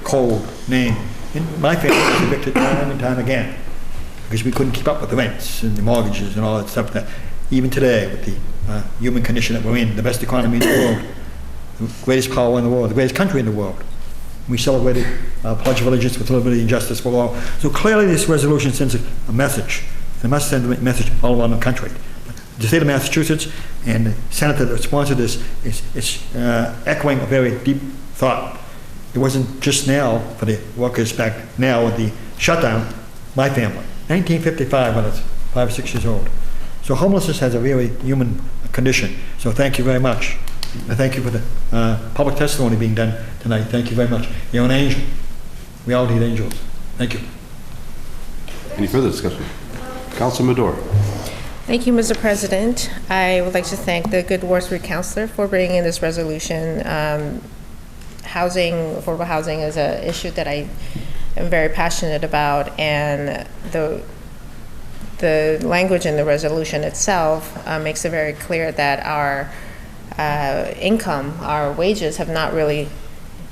Cold name. And my family was evicted time and time again because we couldn't keep up with the rents and the mortgages and all that stuff. That even today, with the human condition that we're in, the best economy in the world, the greatest power in the world, the greatest country in the world, we celebrated Pledge of Allegiance with liberty and justice for all. So clearly this resolution sends a message. It must send a message all around the country. The state of Massachusetts and the senator that sponsored this is echoing a very deep thought. It wasn't just now for the workers back now with the shutdown, my family. 1955 when I was 5 or 6 years old. So homelessness has a really human condition. So thank you very much. And thank you for the public testimony being done tonight. Thank you very much. You're an angel. We all need angels. Thank you. Any further discussion? Councilor Madore. Thank you, Mr. President. I would like to thank the Good Ward Street Councilor for bringing in this resolution. Affordable housing is an issue that I am very passionate about, and the language in the resolution itself makes it very clear that our income, our wages have not really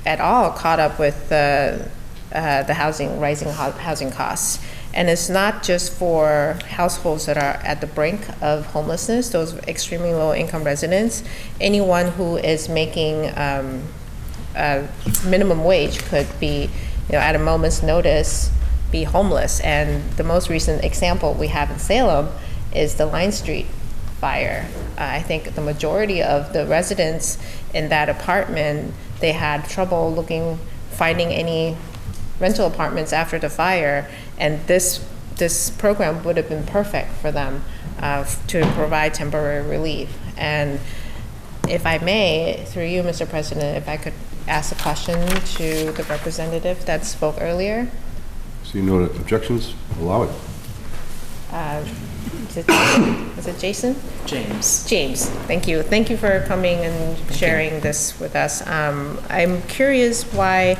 at all caught up with the rising housing costs. And it's not just for households that are at the brink of homelessness, those extremely low income residents. Anyone who is making minimum wage could be, at a moment's notice, be homeless. And the most recent example we have in Salem is the Line Street fire. I think the majority of the residents in that apartment, they had trouble finding any rental apartments after the fire, and this program would have been perfect for them to provide temporary relief. And if I may, through you, Mr. President, if I could ask a question to the representative that spoke earlier. So you know the objections, allow it. Is it Jason? James. James, thank you. Thank you for coming and sharing this with us. I'm curious why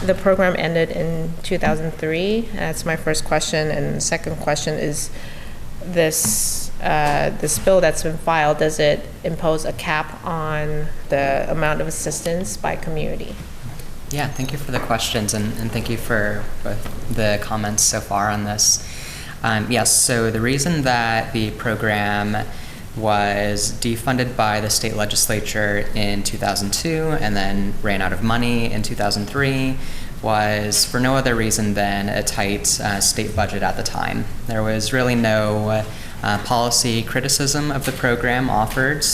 the program ended in 2003. That's my first question. And the second question is this bill that's been filed, does it impose a cap on the amount of assistance by community? Yeah, thank you for the questions, and thank you for both the comments so far on this. Yes, so the reason that the program was defunded by the state legislature in 2002 and then ran out of money in 2003 was for no other reason than a tight state budget at the time. There was really no policy criticism of the program offered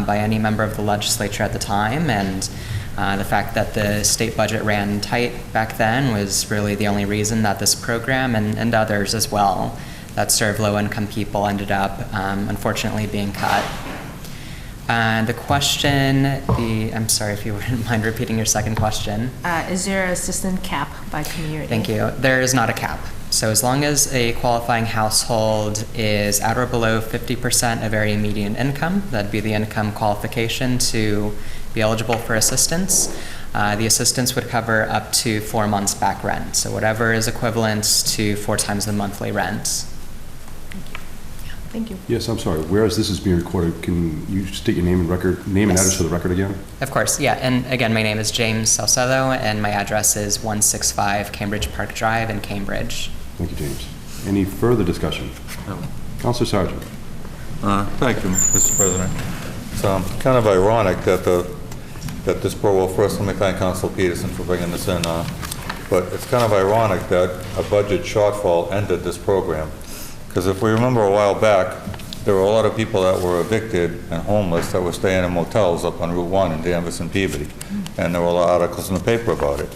by any member of the legislature at the time, and the fact that the state budget ran tight back then was really the only reason that this program and others as well that serve low-income people ended up unfortunately being cut. The question, I'm sorry if you wouldn't mind repeating your second question. Is there an assistance cap by community? Thank you. There is not a cap. So as long as a qualifying household is at or below 50% of area median income, that'd be the income qualification to be eligible for assistance. The assistance would cover up to 4 months back rent. So whatever is equivalent to 4 times the monthly rent. Thank you. Yes, I'm sorry. Whereas this is being recorded, can you state your name and address for the record again? Of course, yeah. And again, my name is James Salcedo, and my address is 165 Cambridge Park Drive in Cambridge. Thank you, James. Any further discussion? No. Councilor Sargent. Thank you, Mr. President. It's kind of ironic that this program, well, first let me thank Council Peterson for bringing this in, but it's kind of ironic that a budget shortfall ended this program. Because if we remember a while back, there were a lot of people that were evicted and homeless that were staying in motels up on Route 1 in Danvers and Peabody. And there were a lot of articles in the paper about it.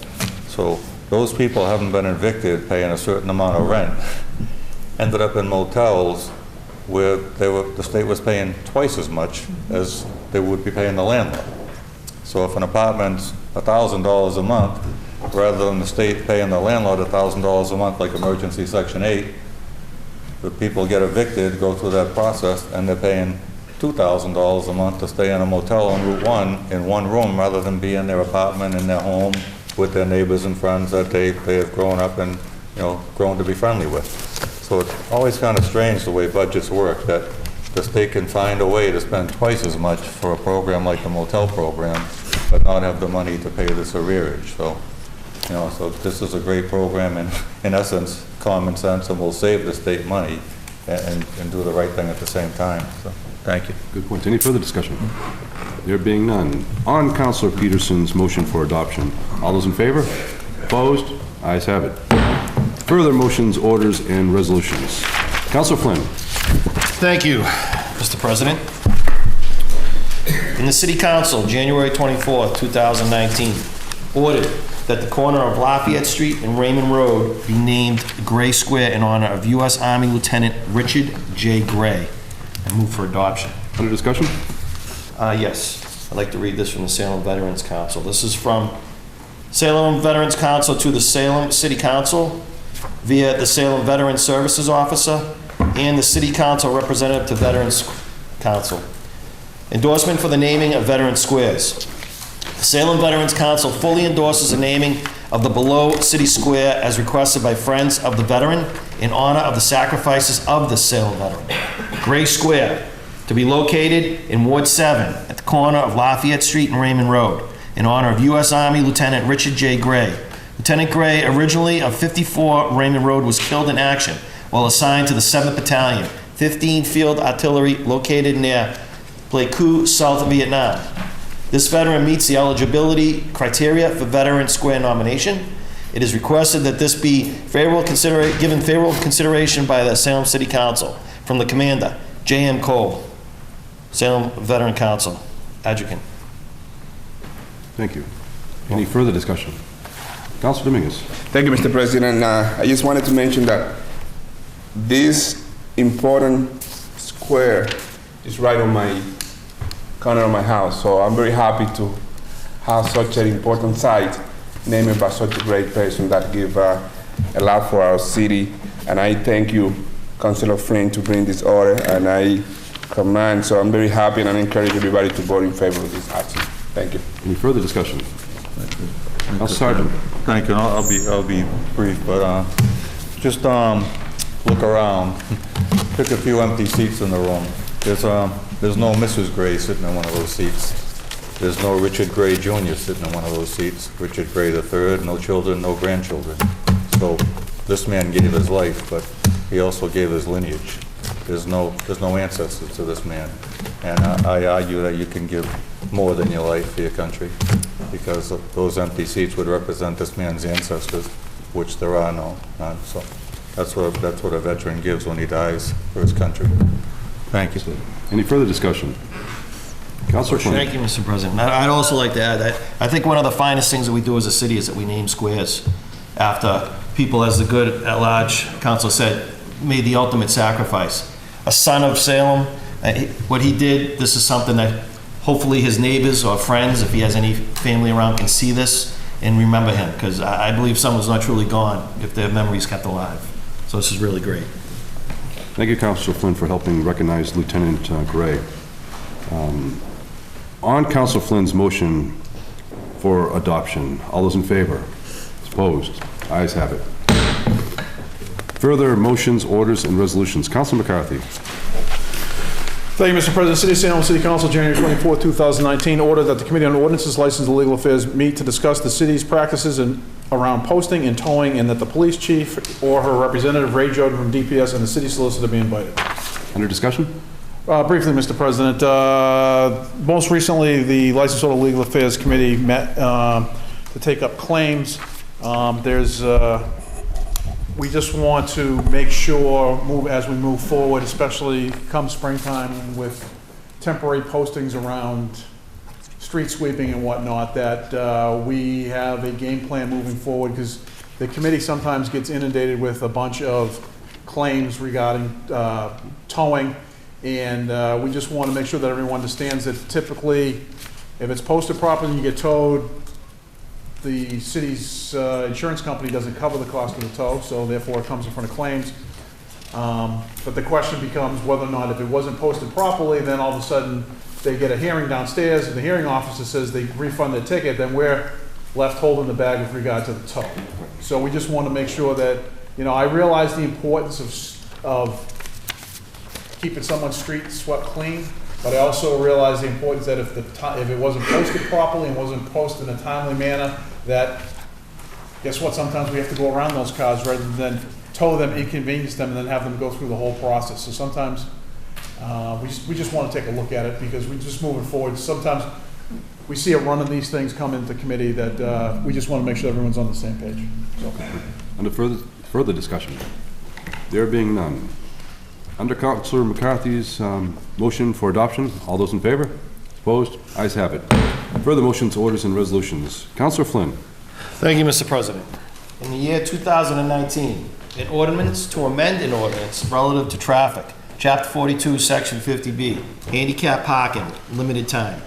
So those people haven't been evicted, paying a certain amount of rent, ended up in motels where the state was paying twice as much as they would be paying the landlord. So if an apartment's $1,000 a month, rather than the state paying the landlord $1,000 a month like emergency Section 8, the people get evicted, go through that process, and they're paying $2,000 a month to stay in a motel on Route 1 in one room rather than be in their apartment, in their home, with their neighbors and friends that they have grown up and, grown to be friendly with. So it's always kind of strange the way budgets work, that the state can find a way to spend twice as much for a program like the motel program, but not have the money to pay this arrearage. So this is a great program, and in essence, common sense, and will save the state money and do the right thing at the same time. So, thank you. Good point. Any further discussion? There being none. On Councilor Peterson's motion for adoption, all those in favor? Opposed? Ayes have it. Further motions, orders, and resolutions. Councilor Flynn. Thank you, Mr. President. In the City Council, January 24th, 2019, ordered that the corner of Lafayette Street and Raymond Road be named Gray Square in honor of U.S. Army Lieutenant Richard J. Gray. I move for adoption. Under discussion? Yes. I'd like to read this from the Salem Veterans Council. This is from Salem Veterans Council to the Salem City Council via the Salem Veterans Services Officer and the City Council representative to Veterans Council. Endorsement for the naming of Veteran Squares. The Salem Veterans Council fully endorses the naming of the below City Square as requested by Friends of the Veteran in honor of the sacrifices of the Salem veteran. Gray Square, to be located in Ward 7 at the corner of Lafayette Street and Raymond Road, in honor of U.S. Army Lieutenant Richard J. Gray. Lieutenant Gray, originally of 54 Raymond Road, was killed in action while assigned to the 7th Battalion, 15 Field Artillery, located near Pleiku, South Vietnam. This veteran meets the eligibility criteria for Veteran Square nomination. It is requested that this be given favorable consideration by the Salem City Council. From the Commander, J.M. Cole, Salem Veteran Council, Adjutant. Thank you. Any further discussion? Councilor Dominguez. Thank you, Mr. President. I just wanted to mention that this important square is right on my corner of my house, so I'm very happy to have such an important site named by such a great person that give a lot for our city. And I thank you, Councilor Flynn, to bring this order, and I command, so I'm very happy, and I encourage everybody to vote in favor of this action. Thank you. Any further discussion? Councilor Sergeant. Thank you. I'll be brief, but just look around, pick a few empty seats in the room. There's no Mrs. Gray sitting in one of those seats. There's no Richard Gray Jr. sitting in one of those seats. Richard Gray III, no children, no grandchildren. So this man gave his life, but he also gave his lineage. There's no ancestors to this man. And I argue that you can give more than your life for your country, because those empty seats would represent this man's ancestors, which there are none. So that's what a veteran gives when he dies for his country. Thank you. Any further discussion? Councilor Flynn. Thank you, Mr. President. I'd also like to add that I think one of the finest things that we do as a city is that we name squares after people, as the good at-large council said, made the ultimate sacrifice. A son of Salem, what he did, this is something that hopefully his neighbors or friends, if he has any family around, can see this and remember him, because I believe someone's not truly gone if their memory's kept alive. So this is really great. Thank you, Councilor Flynn, for helping recognize Lieutenant Gray. On Councilor Flynn's motion for adoption, all those in favor? Opposed? Ayes have it. Further motions, orders, and resolutions. Councilor McCarthy. Thank you, Mr. President. City of Salem City Council, January 24, 2019, order that the Committee on Ordinances, License, and Legal Affairs meet to discuss the city's practices around posting and towing, and that the police chief or her representative, Ray Jordan from DPS, and the city solicitor be invited. Under discussion? Briefly, Mr. President, most recently, the License, Order, Legal Affairs Committee met to take up claims. There's we just want to make sure, as we move forward, especially come springtime with temporary postings around street sweeping and whatnot, that we have a game plan moving forward, because the committee sometimes gets inundated with a bunch of claims regarding towing, and we just want to make sure that everyone understands that typically, if it's posted properly and you get towed, the city's insurance company doesn't cover the cost of the tow, so therefore it comes in front of claims. But the question becomes whether or not, if it wasn't posted properly, then all of a sudden they get a hearing downstairs and the hearing officer says they refund their ticket, then we're left holding the bag with regard to the tow. So we just want to make sure that, I realize the importance of keeping someone's street swept clean, but I also realize the importance that if it wasn't posted properly and wasn't posted in a timely manner, that, guess what, sometimes we have to go around those cars rather than tow them, inconvenience them, and then have them go through the whole process. So sometimes we just want to take a look at it, because we're just moving forward. Sometimes we see a run of these things come into committee that we just want to make sure everyone's on the same page. So. Under further discussion, there being none, under Councilor McCarthy's motion for adoption, all those in favor? Opposed? Ayes have it. Further motions, orders, and resolutions. Councilor Flynn. Thank you, Mr. President. In the year 2019, an ordinance to amend an ordinance relative to traffic, Chapter 42, Section 50B, handicap parking, limited time.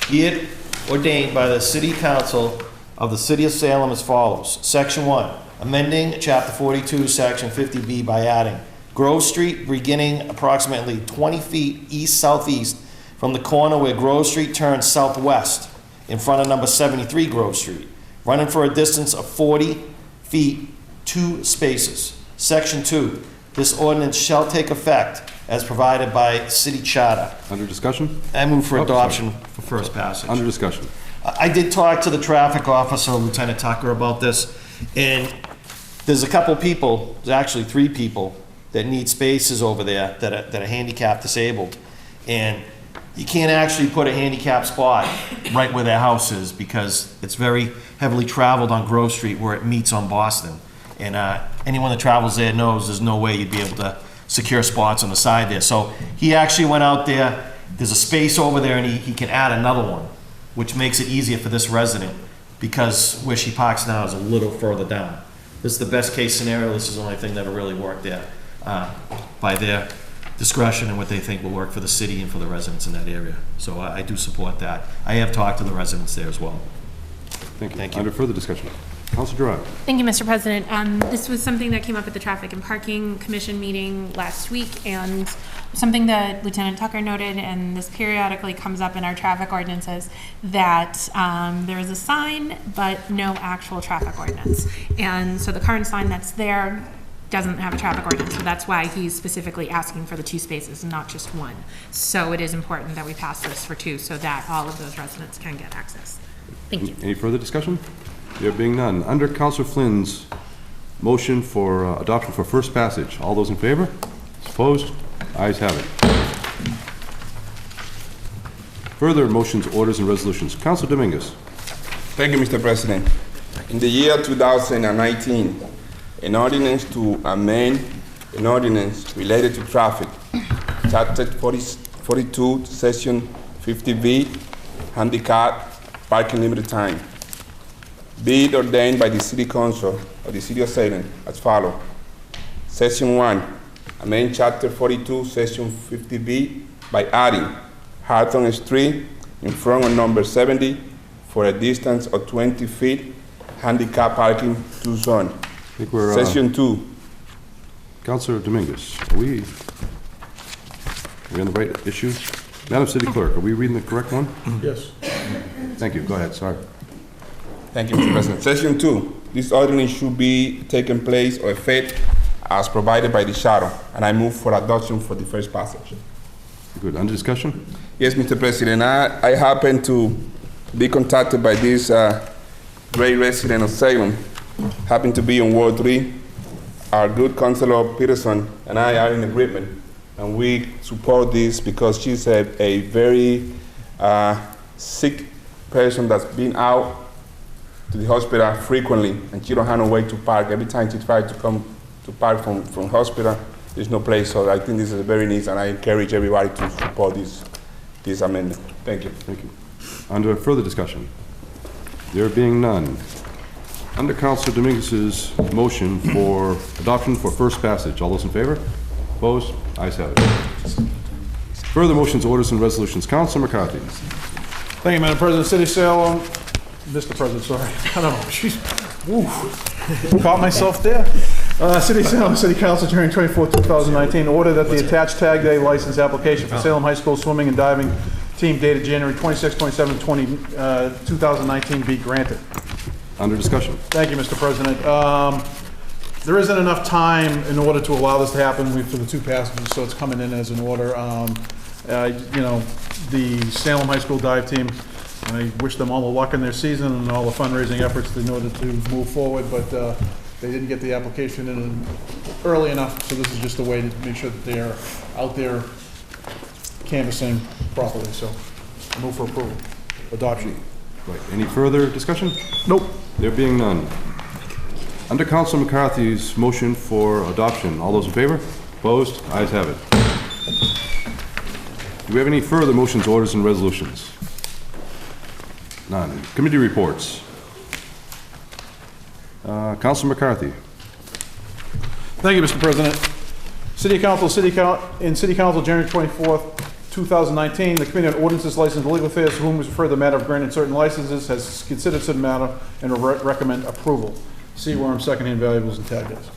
Be it ordained by the City Council of the City of Salem as follows. Section 1, amending Chapter 42, Section 50B by adding Grove Street beginning approximately 20 feet east-southeast from the corner where Grove Street turns southwest in front of number 73 Grove Street, running for a distance of 40 feet, 2 spaces. Section 2, this ordinance shall take effect as provided by city charter. Under discussion? I move for adoption for first passage. Under discussion. I did talk to the traffic officer, Lieutenant Tucker, about this, and there's a couple people, there's actually 3 people, that need spaces over there that are handicap disabled. And you can't actually put a handicap spot right where their house is, because it's very heavily traveled on Grove Street where it meets on Boston. And anyone that travels there knows there's no way you'd be able to secure spots on the side there. So he actually went out there, there's a space over there, and he can add another one, which makes it easier for this resident, because where she parks now is a little further down. This is the best case scenario. This is the only thing that'll really work there by their discretion and what they think will work for the city and for the residents in that area. So I do support that. I have talked to the residents there as well. Thank you. Thank you. Under further discussion, Councilor Gerard. Thank you, Mr. President. This was something that came up at the Traffic and Parking Commission meeting last week, and something that Lieutenant Tucker noted, and this periodically comes up in our traffic ordinances, that there is a sign but no actual traffic ordinance. And so the current sign that's there doesn't have a traffic ordinance, so that's why he's specifically asking for the 2 spaces and not just 1. So it is important that we pass this for 2 so that all of those residents can get access. Thank you. Any further discussion? There being none, under Councilor Flynn's motion for adoption for first passage, all those in favor? Opposed? Ayes have it. Further motions, orders, and resolutions. Councilor Dominguez. Thank you, Mr. President. In the year 2019, an ordinance to amend an ordinance related to traffic, Chapter 42, Section 50B, handicap parking limited time. Be it ordained by the City Council of the City of Salem as follows. Section 1, amend Chapter 42, Section 50B by adding Harton Street in front of number 70 for a distance of 20 feet, handicap parking 2 zone. Section 2. Councilor Dominguez, are we on the right issue? Madam City Clerk, are we reading the correct one? Yes. Thank you. Go ahead. Sorry. Thank you, Mr. President. Section 2. This ordinance should be taken place or effect as provided by the charter, and I move for adoption for the first passage. Good. Under discussion? Yes, Mr. President. I happen to be contacted by this great resident of Salem, happen to be in Ward 3. Our good Councilor Peterson and I are in agreement, and we support this because she's a very sick person that's been out to the hospital frequently, and she don't have no way to park. Every time she tries to come park from hospital. There's no place, so I think this is very neat, and I encourage everybody to support this amendment. Thank you. Thank you. Under further discussion? There being none. Under Councilor Dominguez's motion for adoption for first passage, all those in favor? Opposed? Ayes have it. Further motions, orders, and resolutions. Councilor McCarthy. Thank you, Madam President. City of Salem, Mr. President, sorry. I don't know, jeez. Woo. Caught myself there. City of Salem, City Council, January 24, 2019, order that the attached tag day license application for Salem High School swimming and diving team dated January 26, 27, 2019 be granted. Under discussion. Thank you, Mr. President. There isn't enough time in order to allow this to happen for the two passages, so it's coming in as an order. You know, the Salem High School dive team, I wish them all the luck in their season and all the fundraising efforts in order to move forward, but they didn't get the application in early enough, so this is just a way to make sure that they're out there canvassing properly, so I move for approval, adoption. Right. Any further discussion? Nope. There being none. Under Councilor McCarthy's motion for adoption, all those in favor? Opposed? Ayes have it. Do we have any further motions, orders, and resolutions? None. Committee reports. Councilor McCarthy. Thank you, Mr. President. City Council, January 24th, 2019, the Committee on Ordinances, License, and Legal Affairs, to whom was referred the matter of granting certain licenses, has considered certain matter and will recommend approval. Seaworm, secondhand valuables, and tag days.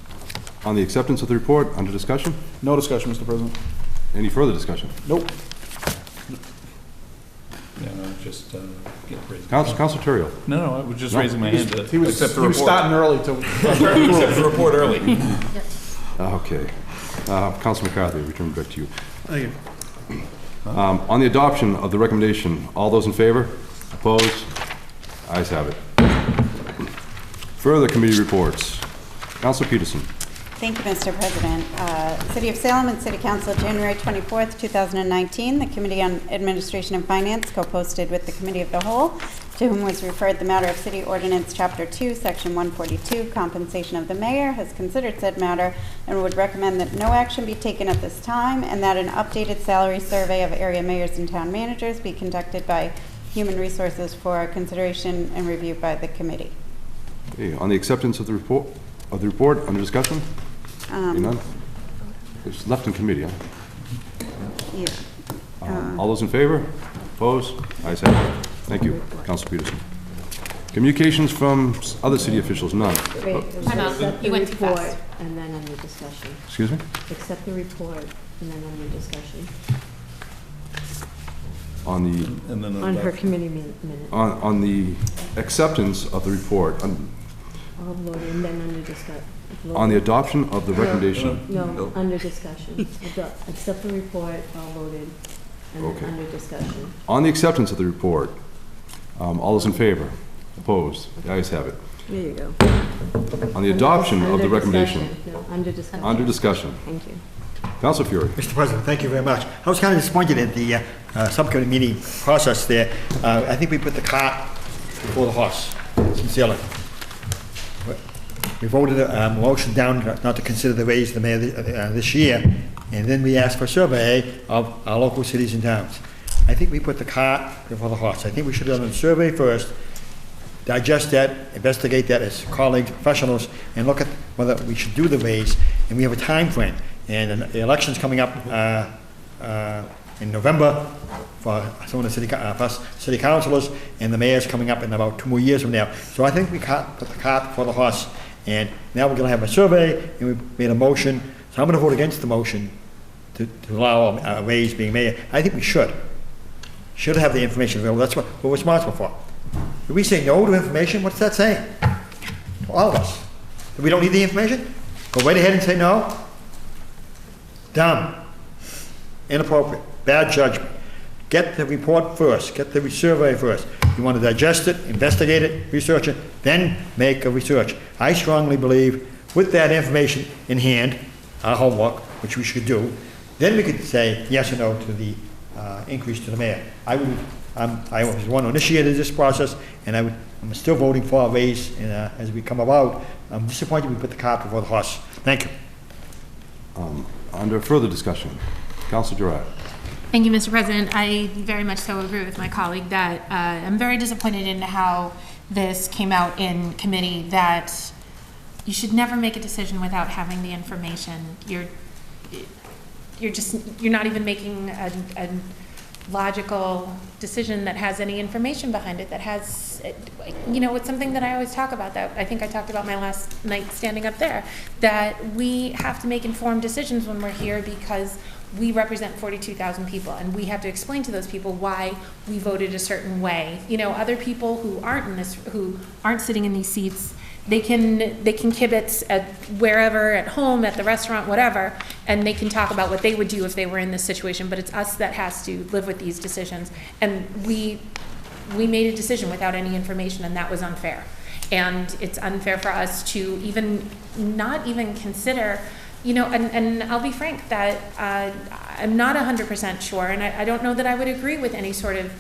On the acceptance of the report, under discussion? No discussion, Mr. President. Any further discussion? Nope. Yeah, no, just get ready. Councilor Terrio. No, I was just No, raising my hand to He was accept the report. starting early to. Accept the report early. Okay. Councilor McCarthy, return back to you. Thank you. On the adoption of the recommendation, all those in favor? Opposed? Ayes have it. Further committee reports. Councilor Peterson. Thank you, Mr. President. City of Salem and City Council, January 24th, 2019. The Committee on Administration and Finance, co-posted with the Committee of the Whole, to whom was referred the matter of City Ordinance Chapter 2, Section 142, Compensation of the Mayor, has considered said matter and would recommend that no action be taken at this time, and that an updated salary survey of area mayors and town managers be conducted by Human Resources for consideration and review by the committee. Okay. On the acceptance of the report, under discussion? Being none? It's left in committee, huh? Yeah. All those in favor? Opposed? Ayes have it. Thank you, Councilor Peterson. Communications from other city officials, none. Wait, Time out. accept the You went too report fast. and then under discussion. Excuse me? Accept the report and then under discussion. On the, And then On her committee minute. on the acceptance of the report, All voted and then under discussion. on the adoption of the recommendation. No, under discussion. Accept the report, all voted, and then Okay. under discussion. On the acceptance of the report, all those in favor? Opposed? The ayes have it. There you go. On the adoption of the Under recommendation, discussion. No, under discussion. under discussion. Thank you. Councilor Fury. Mr. President, thank you very much. I was kind of disappointed at the subcommittee meeting process there. I think we put the cart before the horse, sincerely. We voted a motion down not to consider the raise the mayor this year, and then we asked for a survey of our local cities and towns. I think we put the cart before the horse. I think we should have done a survey first, digest that, investigate that as colleagues, professionals, and look at whether we should do the raise, and we have a time frame. And the election's coming up in November for some of the city councilors, and the mayor's coming up in about 2 more years from now. So I think we put the cart before the horse, and now we're going to have a survey, and we made a motion. So I'm going to vote against the motion to allow a raise being made. I think we should have the information available. That's what we're responsible for. If we say no to information, what's that saying? To all of us. If we don't need the information, go right ahead and say no. Dumb. Inappropriate. Bad judgment. Get the report first. Get the survey first. You want to digest it, investigate it, research it, then make a research. I strongly believe with that information in hand, our homework, which we should do, then we could say yes or no to the increase to the mayor. I would I was the one who initiated this process, and I'm still voting for a raise, and as we come about, I'm disappointed we put the cart before the horse. Thank you. Under further discussion, Councilor Girat. Thank you, Mr. President. I very much so agree with my colleague that I'm very disappointed in how this came out in committee, that you should never make a decision without having the information. You're not even making a logical decision that has any information behind it, that has, you know, it's something that I always talk about, that I think I talked about my last night standing up there, that we have to make informed decisions when we're here because we represent 42,000 people, and we have to explain to those people why we voted a certain way. You know, other people who aren't sitting in these seats, they can kibitz at wherever, at home, at the restaurant, whatever, and they can talk about what they would do if they were in this situation, but it's us that has to live with these decisions. And we made a decision without any information, and that was unfair. And it's unfair for us to not even consider, you know, and I'll be frank that I'm not 100% sure, and I don't know that I would agree with any sort of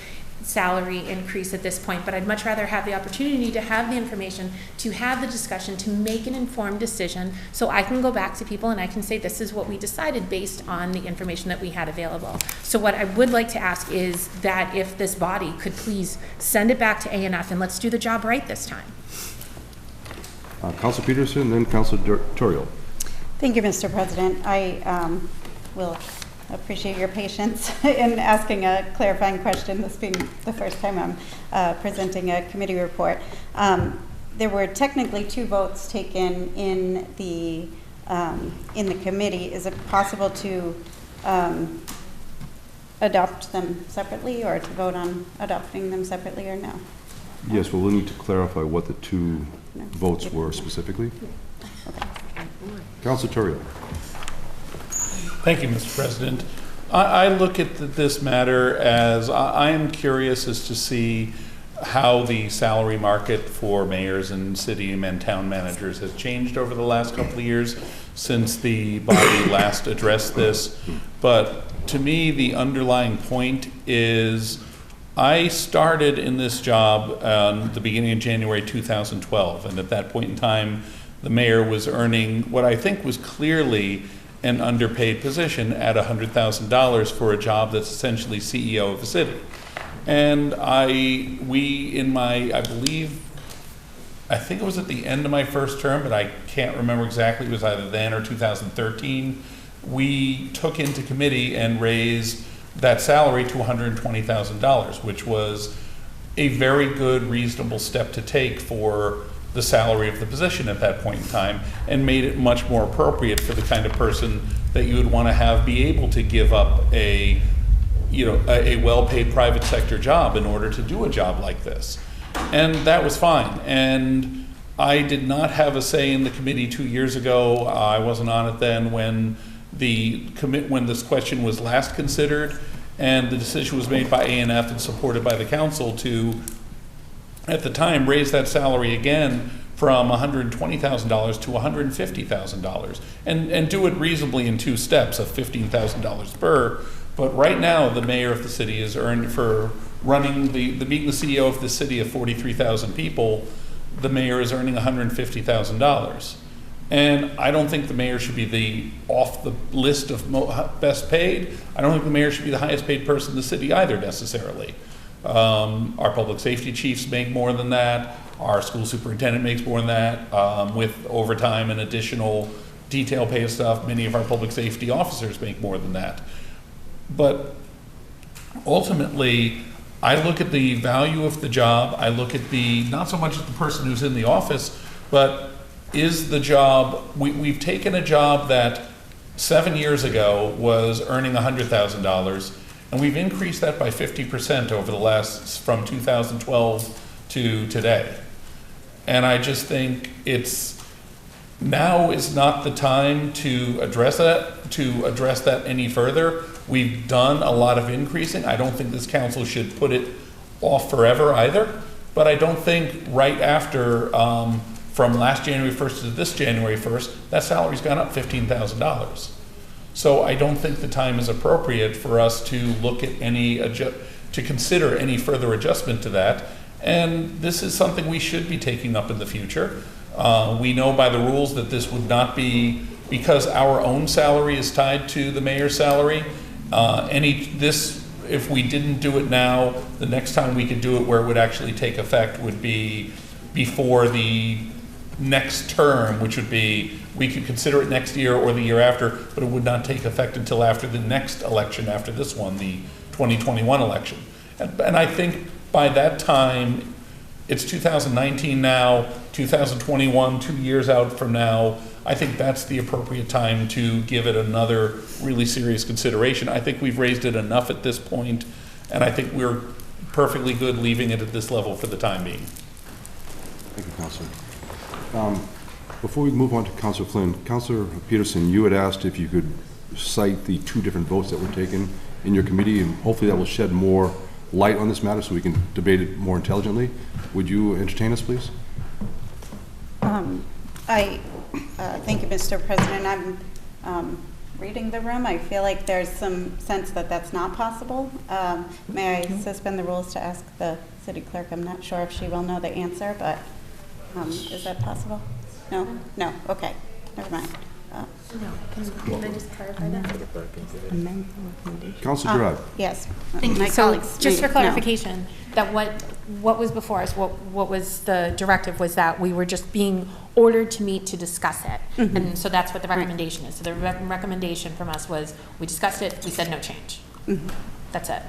salary increase at this point, but I'd much rather have the opportunity to have the information, to have the discussion, to make an informed decision, so I can go back to people and I can say this is what we decided based on the information that we had available. So what I would like to ask is that if this body could please send it back to A&F and let's do the job right this time. Councilor Peterson, then Councilor Turiel. Thank you, Mr. President. I will appreciate your patience in asking a clarifying question, this being the first time I'm presenting a committee report. There were technically 2 votes taken in the committee. Is it possible to adopt them separately, or to vote on adopting them separately, or no? Yes, well, we'll need to clarify what the 2 votes were specifically. Okay. Councilor Turiel. Thank you, Mr. President. I look at this matter as I am curious as to see how the salary market for mayors and city and town managers has changed over the last couple of years since the body last addressed this. But to me, the underlying point is I started in this job the beginning of January 2012, and at that point in time, the mayor was earning what I think was clearly an underpaid position at $100,000 for a job that's essentially CEO of a city. And I think it was at the end of my first term, but I can't remember exactly, it was either then or 2013, we took into committee and raised that salary to $120,000, which was a very good, reasonable step to take for the salary of the position at that point in time, and made it much more appropriate for the kind of person that you would want to have be able to give up a well-paid private sector job in order to do a job like this. And that was fine. And I did not have a say in the committee 2 years ago. I wasn't on it then when this question was last considered, and the decision was made by A&F and supported by the council to, at the time, raise that salary again from $120,000 to $150,000, and do it reasonably in 2 steps of $15,000 per. But right now, the mayor of the city is earned for running being the CEO of the city of 43,000 people. The mayor is earning $150,000, and I don't think the mayor should be off the list of best paid. I don't think the mayor should be the highest paid person in the city either necessarily. Our public safety chiefs make more than that. Our school superintendent makes more than that. With overtime and additional detail pay and stuff, many of our public safety officers make more than that. But ultimately, I look at the value of the job. I look at not so much at the person who's in the office, but is the job, we've taken a job that 7 years ago was earning $100,000, and we've increased that by 50% over the last, from 2012 to today. And I just think now is not the time to address that any further. We've done a lot of increasing. I don't think this council should put it off forever either, but I don't think right after, from last January 1st to this January 1st, that salary's gone up $15,000. So I don't think the time is appropriate for us to look at to consider any further adjustment to that. And this is something we should be taking up in the future. We know by the rules that this would not be, because our own salary is tied to the mayor's salary, if we didn't do it now, the next time we could do it where it would actually take effect would be before the next term, which would be, we could consider it next year or the year after, but it would not take effect until after the next election, after this one, the 2021 election. And I think by that time, it's 2019 now, 2021, 2 years out from now, I think that's the appropriate time to give it another really serious consideration. I think we've raised it enough at this point, and I think we're perfectly good leaving it at this level for the time being. Thank you, Councilor. Before we move on to Councilor Flynn, Councilor Peterson, you had asked if you could cite the 2 different votes that were taken in your committee, and hopefully that will shed more light on this matter so we can debate it more intelligently. Would you entertain us, please? Thank you, Mr. President. I'm reading the room. I feel like there's some sense that that's not possible. May I suspend the rules to ask the city clerk? I'm not sure if she will know the answer, but is that possible? No? No? Okay. Never mind. Can I just clarify that? Councilor Gerard. Yes. Thank My you. So colleagues. just for no. clarification, that what was before us, what was the directive was that we were just being ordered to meet to discuss it. Mm-hmm. And so that's what the recommendation is. So the recommendation from us was, we discussed it, we said no change. Mm-hmm. That's it.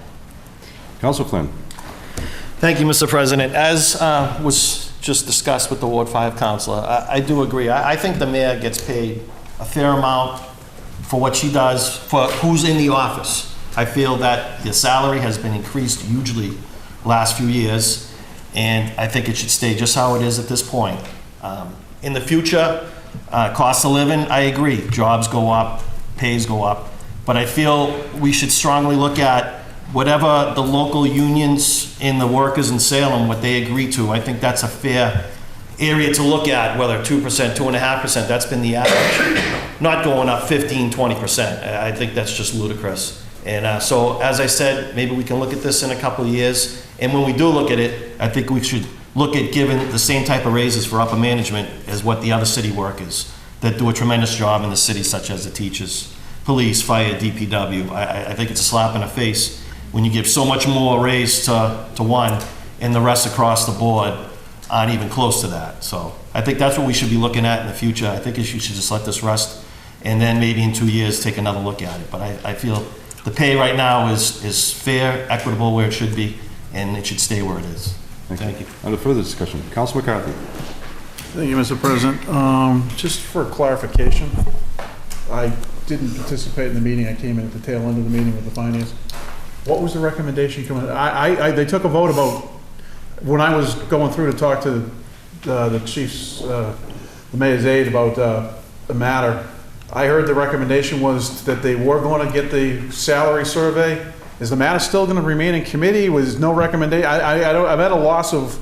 Councilor Flynn. Thank you, Mr. President. As was just discussed with the Ward 5 councilor, I do agree. I think the mayor gets paid a fair amount for what she does, for who's in the office. I feel that his salary has been increased hugely last few years, and I think it should stay just how it is at this point. In the future, cost of living, I agree. Jobs go up, pays go up, but I feel we should strongly look at whatever the local unions and the workers in Salem, what they agree to. I think that's a fair area to look at, whether 2%, 2.5%, that's been the average. Not going up 15, 20%. I think that's just ludicrous. And so, as I said, maybe we can look at this in a couple of years. And when we do look at it, I think we should look at giving the same type of raises for upper management as what the other city workers that do a tremendous job in the city, such as the teachers, police, fire, DPW. I think it's a slap in the face when you give so much more raise to one and the rest across the board aren't even close to that. So I think that's what we should be looking at in the future. I think you should just let this rest, and then maybe in 2 years take another look at it. But I feel the pay right now is fair, equitable where it should be, and it should stay where it is. Thank you. Under further discussion, Councilor McCarthy. Thank you, Mr. President. Just for clarification, I didn't participate in the meeting. I came in at the tail end of the meeting with the finance. What was the recommendation coming? They took a vote about, when I was going through to talk to the chief's, the mayor's aide about the matter, I heard the recommendation was that they were going to get the salary survey. Is the matter still going to remain in committee? Was no recommendation? I'm at a loss of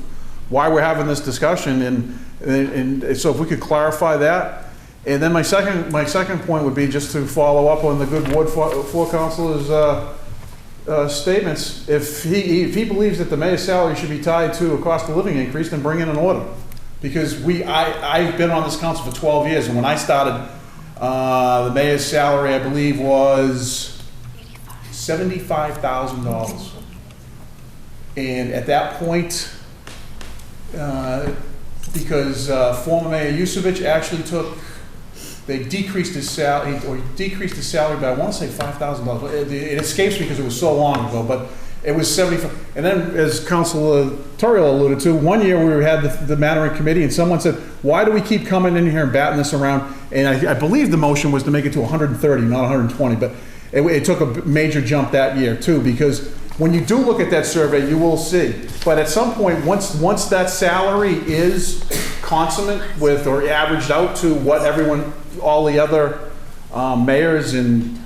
why we're having this discussion, and so if we could clarify that. And then my second point would be just to follow up on the good Ward 4 councilor's statements. If he believes that the mayor's salary should be tied to a cost of living increase, then bring in an order. Because I've been on this council for 12 years, and when I started, the mayor's salary, I believe, was $75,000. And at that point, because former Mayor Yusevich actually they decreased his salary, or decreased his salary by, I want to say $5,000. It escapes me because it was so long ago, but it was 75. And then, as Councilor Turiel alluded to, one year we had the matter in committee, and someone said, why do we keep coming in here and batting this around? And I believe the motion was to make it to 130, not 120, but it took a major jump that year too, because when you do look at that survey, you will see. But at some point, once that salary is consummate with, or averaged out to what all the other mayors and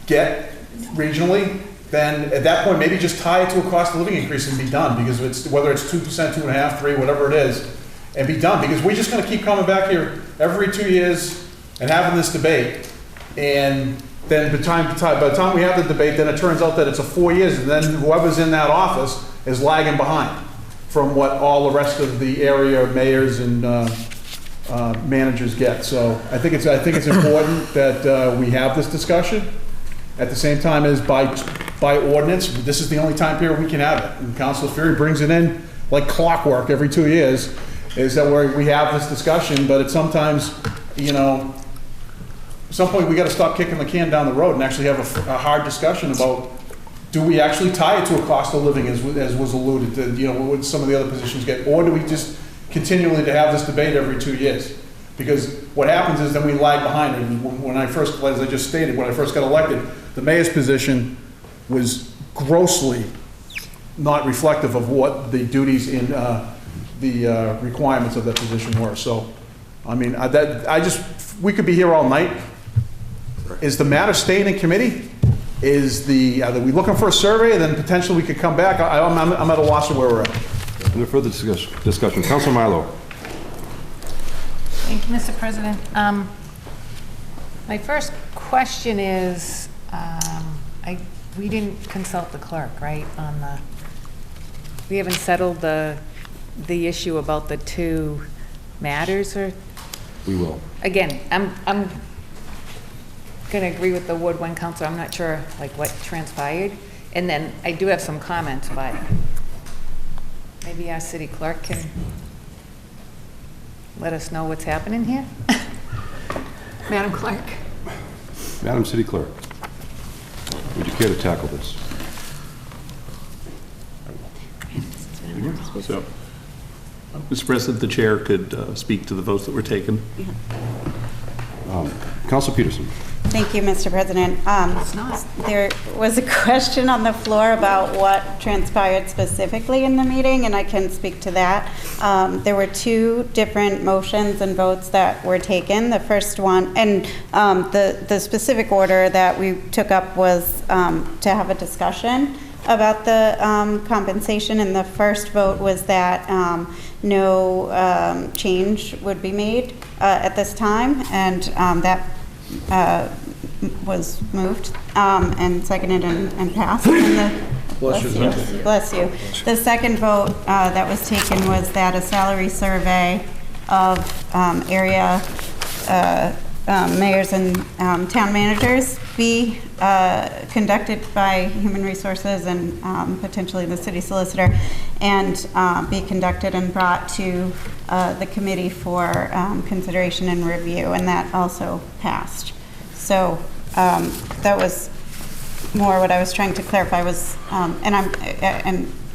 get regionally, then at that point, maybe just tie it to a cost of living increase and be done, because whether it's 2%, 2.5%, 3%, whatever it is, and be done, because we're just going to keep coming back here every 2 years and having this debate. And then by the time we have the debate, then it turns out that it's a 4 years, and then whoever's in that office is lagging behind from what all the rest of the area mayors and managers get. So I think it's important that we have this discussion. At the same time as by ordinance, this is the only time period we can have it. And Councilor Fury brings it in like clockwork every 2 years, is that we have this discussion, but it's sometimes, you know, at some point we got to stop kicking the can down the road and actually have a hard discussion about, do we actually tie it to a cost of living as was alluded to, you know, what some of the other positions get, or do we just continually to have this debate every 2 years? Because what happens is then we lag behind. And when I first, as I just stated, when I first got elected, the mayor's position was grossly not reflective of what the duties in the requirements of that position were. So, I mean, we could be here all night. Is the matter staying in committee? Are we looking for a survey, and then potentially we could come back? I'm at a loss of where we're at. No further discussion. Councilor Milo. Thank you, Mr. President. My first question is, we didn't consult the clerk, right, we haven't settled the issue about the two matters, or? We will. Again, I'm gonna agree with the Ward 1 councilor. I'm not sure like what transpired. And then I do have some comments, but maybe our city clerk can let us know what's happening here. Madam Clerk. Madam City Clerk, would you care to tackle this? So, Mr. President, the chair could speak to the votes that were taken. Councilor Peterson. Thank you, Mr. President. There was a question on the floor about what transpired specifically in the meeting, and I can speak to that. There were two different motions and votes that were taken. The first one, and the specific order that we took up was to have a discussion about the compensation, and the first vote was that no change would be made at this time, and that was moved and seconded and passed. And bless you. The second vote that was taken was that a salary survey of area mayors and town managers be conducted by Human Resources and potentially the city solicitor, and be conducted and brought to the committee for consideration and review, and that also passed. So that was more what I was trying to clarify was, and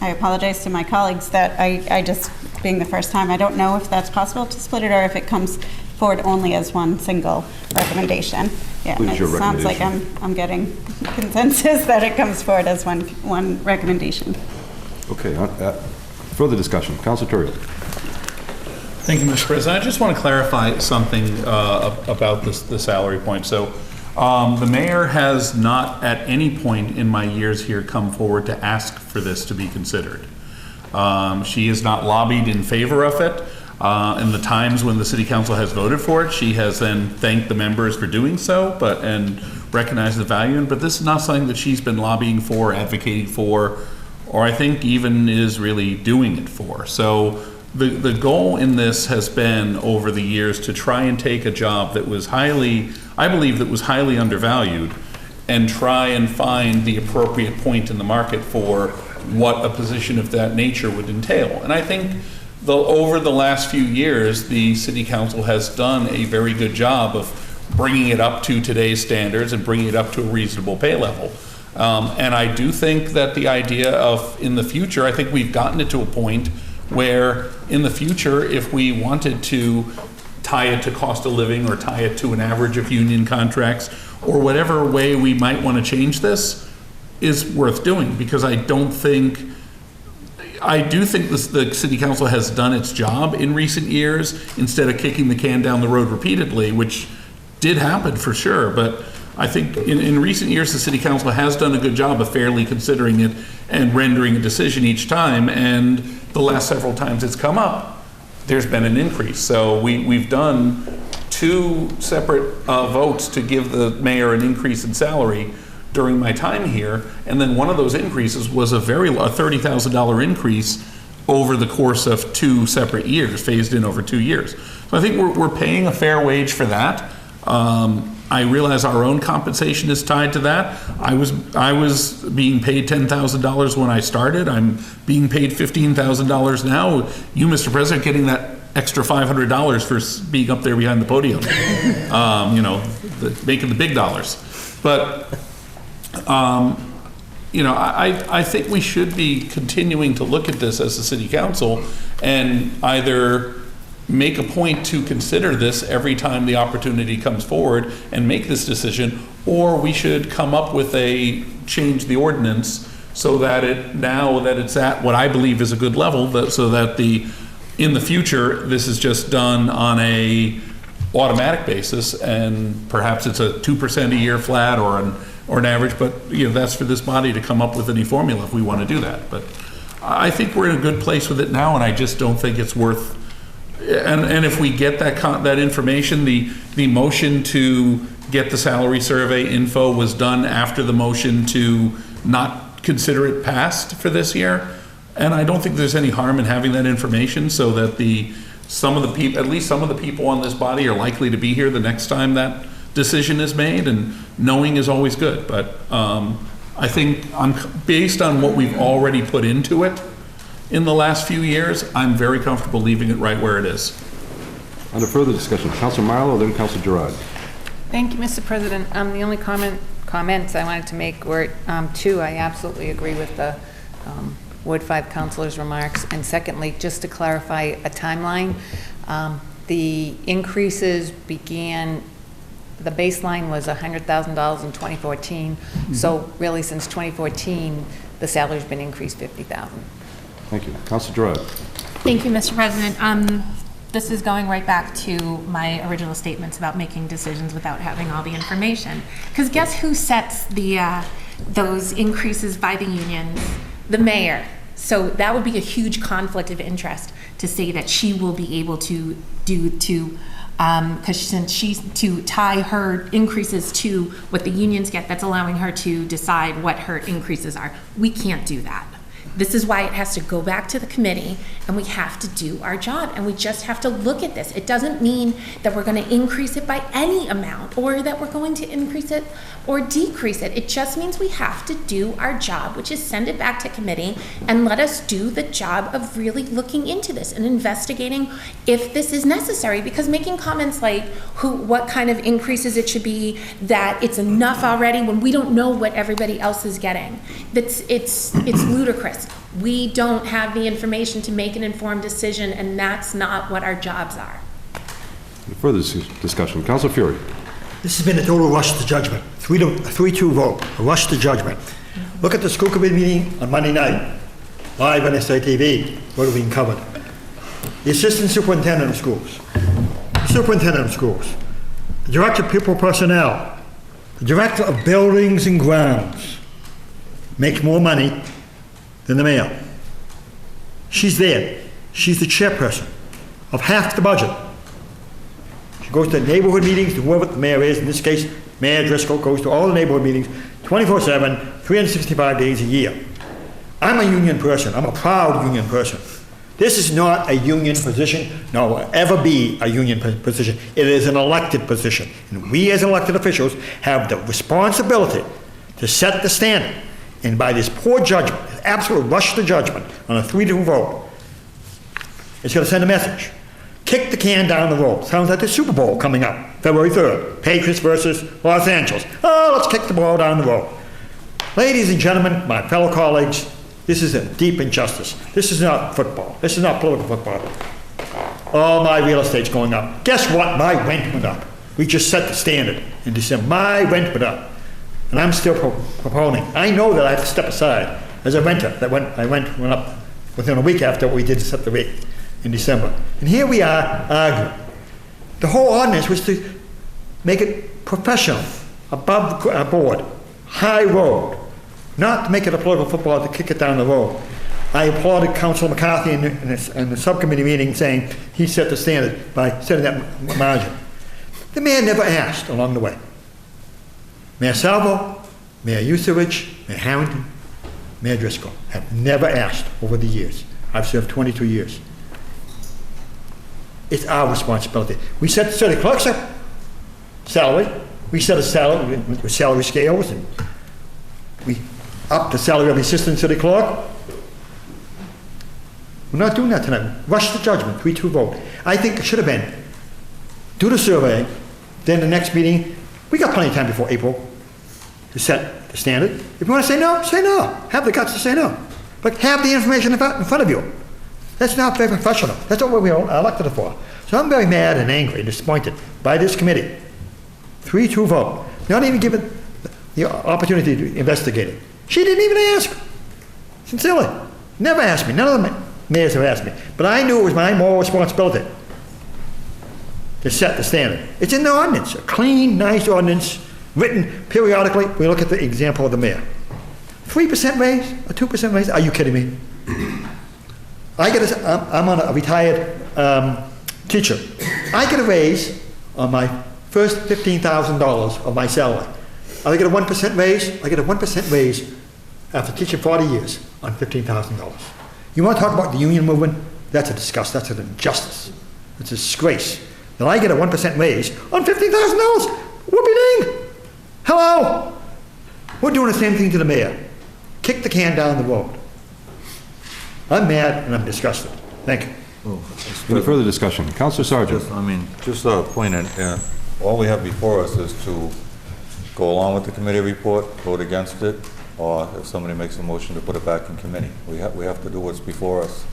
I apologize to my colleagues that I just, being the first time, I don't know if that's possible to split it or if it comes forward only as one single recommendation. Yeah, and it sounds like I'm getting consensus that it comes forward as one recommendation. Okay, further discussion. Councilor Turrill. Thank you, Mr. President. I just want to clarify something about the salary point. So the mayor has not at any point in my years here come forward to ask for this to be considered. She has not lobbied in favor of it. In the times when the city council has voted for it, she has then thanked the members for doing so, and recognized the value. But this is not something that she's been lobbying for, advocating for, or I think even is really doing it for. So the goal in this has been over the years to try and take a job that was I believe that was highly undervalued, and try and find the appropriate point in the market for what a position of that nature would entail. And I think over the last few years, the city council has done a very good job of bringing it up to today's standards and bringing it up to a reasonable pay level. And I do think that the idea of, in the future, I think we've gotten it to a point where in the future, if we wanted to tie it to cost of living or tie it to an average of union contracts or whatever way we might want to change this, is worth doing, because I do think the city council has done its job in recent years instead of kicking the can down the road repeatedly, which did happen for sure. But I think in recent years, the city council has done a good job of fairly considering it and rendering a decision each time. And the last several times it's come up, there's been an increase. So we've done two separate votes to give the mayor an increase in salary during my time here, and then one of those increases was a $30,000 increase over the course of 2 separate years, phased in over 2 years. So I think we're paying a fair wage for that. I realize our own compensation is tied to that. I was being paid $10,000 when I started. I'm being paid $15,000 now. You, Mr. President, getting that extra $500 for being up there behind the podium. Making the big dollars. But I think we should be continuing to look at this as a city council and either make a point to consider this every time the opportunity comes forward and make this decision, or we should come up with change the ordinance so that now that it's at what I believe is a good level, so that in the future, this is just done on a automatic basis, and perhaps it's a 2% a year flat or an average, but that's for this body to come up with any formula if we want to do that. But I think we're in a good place with it now, and I just don't think it's worth. And if we get that information, the motion to get the salary survey info was done after the motion to not consider it passed for this year, and I don't think there's any harm in having that information so that at least some of the people on this body are likely to be here the next time that decision is made, and knowing is always good. But I think based on what we've already put into it in the last few years, I'm very comfortable leaving it right where it is. Under further discussion, Councilor Marlowe, then Councilor Gerard. Thank you, Mr. President. The only comments I wanted to make were two. I absolutely agree with the Ward 5 councilor's remarks. And secondly, just to clarify a timeline, the increases began, the baseline was $100,000 in 2014. Mm-hmm. So really since 2014, the salary's been increased $50,000. Thank you. Councilor Gerard. Thank you, Mr. President. This is going right back to my original statements about making decisions without having all the information. Because guess who sets those increases by the unions? The mayor. So that would be a huge conflict of interest to say that she will be able to to tie her increases to what the unions get, that's allowing her to decide what her increases are. We can't do that. This is why it has to go back to the committee, and we have to do our job, and we just have to look at this. It doesn't mean that we're going to increase it by any amount or that we're going to increase it or decrease it. It just means we have to do our job, which is send it back to committee and let us do the job of really looking into this and investigating if this is necessary, because making comments like what kind of increases it should be, that it's enough already when we don't know what everybody else is getting, it's ludicrous. We don't have the information to make an informed decision, and that's not what our jobs are. Further discussion. Councilor Fury. This has been a total rush to judgment. 3-2 vote, a rush to judgment. Look at the school committee meeting on Monday night, live on SITV, what are being covered. The assistant superintendent of schools, the superintendent of schools, the director of people personnel, the director of buildings and grounds make more money than the mayor. She's there. She's the chairperson of half the budget. She goes to neighborhood meetings, to whoever the mayor is. In this case, Mayor Driscoll goes to all the neighborhood meetings 24/7, 365 days a year. I'm a union person. I'm a proud union person. This is not a union position, nor will ever be a union position. It is an elected position. And we as elected officials have the responsibility to set the standard. And by this poor judgment, this absolute rush to judgment on a 3-2 vote, it's going to send a message. Kick the can down the road. Sounds like the Super Bowl coming up, February 3rd. Patriots versus Los Angeles. Oh, let's kick the ball down the road. Ladies and gentlemen, my fellow colleagues, this is a deep injustice. This is not football. This is not political football. Oh, my real estate's going up. Guess what? My rent went up. We just set the standard in December. My rent went up. And I'm still proponing. I know that I have to step aside as a renter. My rent went up within a week after we did set the rate in December. And here we are arguing. The whole ordinance was to make it professional, above board, high road, not to make it a political football to kick it down the road. I applauded Councilor McCarthy in the subcommittee meeting saying he set the standard by setting that margin. The mayor never asked along the way. Mayor Salvo, Mayor Usovich, Mayor Harrington, Mayor Driscoll have never asked over the years. I've served 22 years. It's our responsibility. We set the city clerk's salary. We set a salary with salary scales, and we up the salary of the assistant city clerk. We're not doing that tonight. Rush the judgment, 3-2 vote. I think it should have been, do the survey, then the next meeting, we got plenty of time before April to set the standard. If you want to say no, say no. Have the guts to say no. But have the information in front of you. That's not very professional. That's not what we are elected for. So I'm very mad and angry and disappointed by this committee. 3-2 vote. Not even given the opportunity to investigate it. She didn't even ask. Sincerely. Never asked me. None of the mayors have asked me. But I knew it was my moral responsibility to set the standard. It's in the ordinance. A clean, nice ordinance, written periodically. We look at the example of the mayor. 3% raise, a 2% raise? Are you kidding me? I'm on a retired teacher. I get a raise on my first $15,000 of my salary. I get a 1% raise. I get a 1% raise after teaching 40 years on $15,000. You want to talk about the union movement? That's a disgust. That's an injustice. It's a disgrace. Then I get a 1% raise on $15,000. Whoopie ding! Hello! We're doing the same thing to the mayor. Kick the can down the road. I'm mad and I'm disgusted. Thank you. Any further discussion? Councilor Sargent. Just a point, all we have before us is to go along with the committee report, vote against it, or if somebody makes a motion to put it back in committee. We have to do what's before us.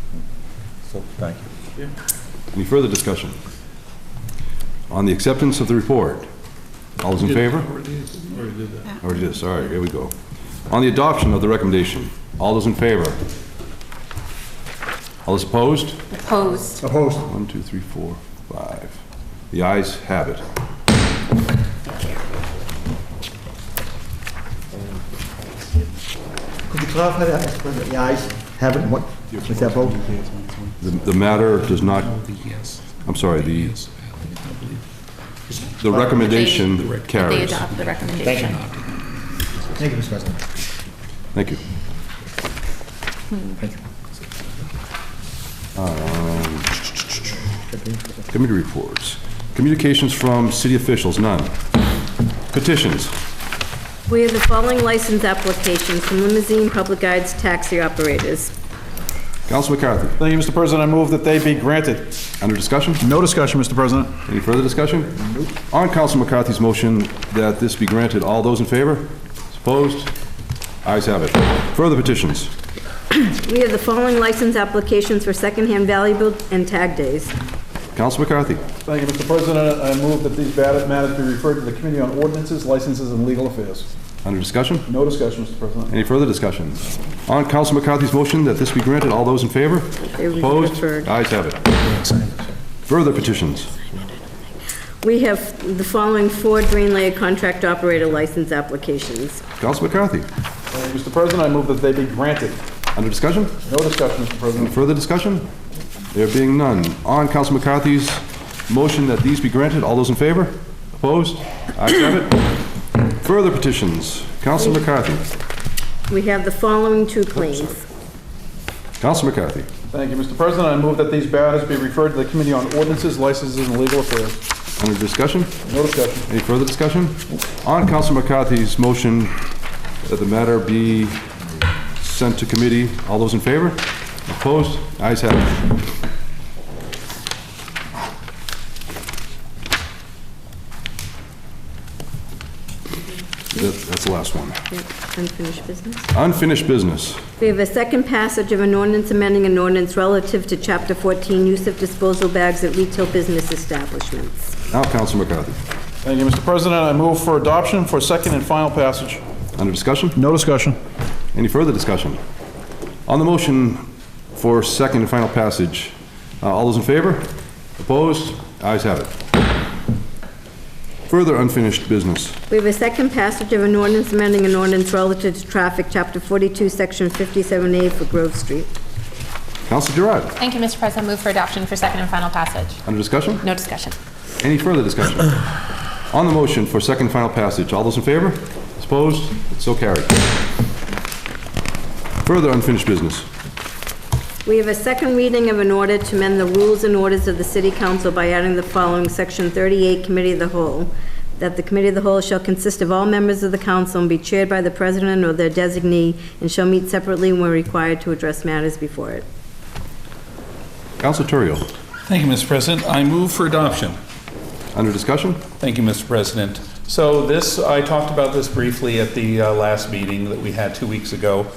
So, thank you. Any further discussion? On the acceptance of the report, all those in favor? Already did that. Already did, sorry, here we go. On the adoption of the recommendation, all those in favor? All those opposed? Opposed. Opposed. 1, 2, 3, 4, 5. The ayes have it. Could you clarify that? The ayes have it. What was that vote? The matter does not, I'm sorry, the recommendation They carries. adopt the recommendation. Thank you, Mr. President. Thank you. Thank you. Committee reports. Communications from city officials, none. Petitions. We have the following license applications from limousine, public guides, taxi operators. Council McCarthy. Thank you, Mr. President. I move that they be granted. Under discussion? No discussion, Mr. President. Any further discussion? On Council McCarthy's motion that this be granted, all those in favor? Opposed? Ayes have it. Further petitions. We have the following license applications for secondhand valuable and tag days. Council McCarthy. Thank you, Mr. President. I move that these matters be referred to the Committee on Ordinances, Licenses, and Legal Affairs. Under discussion? No discussion, Mr. President. Any further discussion? On Council McCarthy's motion that this be granted, all those in favor? They will be Opposed? referred. Ayes have it. Further petitions. We have the following 4 drain layer contract operator license applications. Council McCarthy. Thank you, Mr. President. I move that they be granted. Under discussion? No discussion, Mr. President. Further discussion? There being none. On Council McCarthy's motion that these be granted, all those in favor? Opposed? Ayes have it. Further petitions. Council McCarthy. We have the following 2 claims. Council McCarthy. Thank you, Mr. President. I move that these matters be referred to the Committee on Ordinances, Licenses, and Legal Affairs. Under discussion? No discussion. Any further discussion? On Council McCarthy's motion that the matter be sent to committee, all those in favor? Opposed? Ayes have it. That's the last one. Yep, unfinished business. Unfinished business. We have a second passage of an ordinance amending an ordinance relative to Chapter 14, use of disposal bags at retail business establishments. Now, Council McCarthy. Thank you, Mr. President. I move for adoption for second and final passage. Under discussion? No discussion. Any further discussion? On the motion for second and final passage, all those in favor? Opposed? Ayes have it. Further unfinished business. We have a second passage of an ordinance amending an ordinance relative to traffic, Chapter 42, Section 57A for Grove Street. Council Gerard. Thank you, Mr. President. Move for adoption for second and final passage. Under discussion? No discussion. Any further discussion? On the motion for second and final passage, all those in favor? Opposed? It's so carried. Further unfinished business. We have a second reading of an order to amend the rules and orders of the City Council by adding the following, Section 38, Committee of the Whole, that the Committee of the Whole shall consist of all members of the council and be chaired by the president or their designee, and shall meet separately when required to address matters before it. Councilor Terrio. Thank you, Mr. President. I move for adoption. Under discussion? Thank you, Mr. President. So this, I talked about this briefly at the last meeting that we had 2 weeks ago.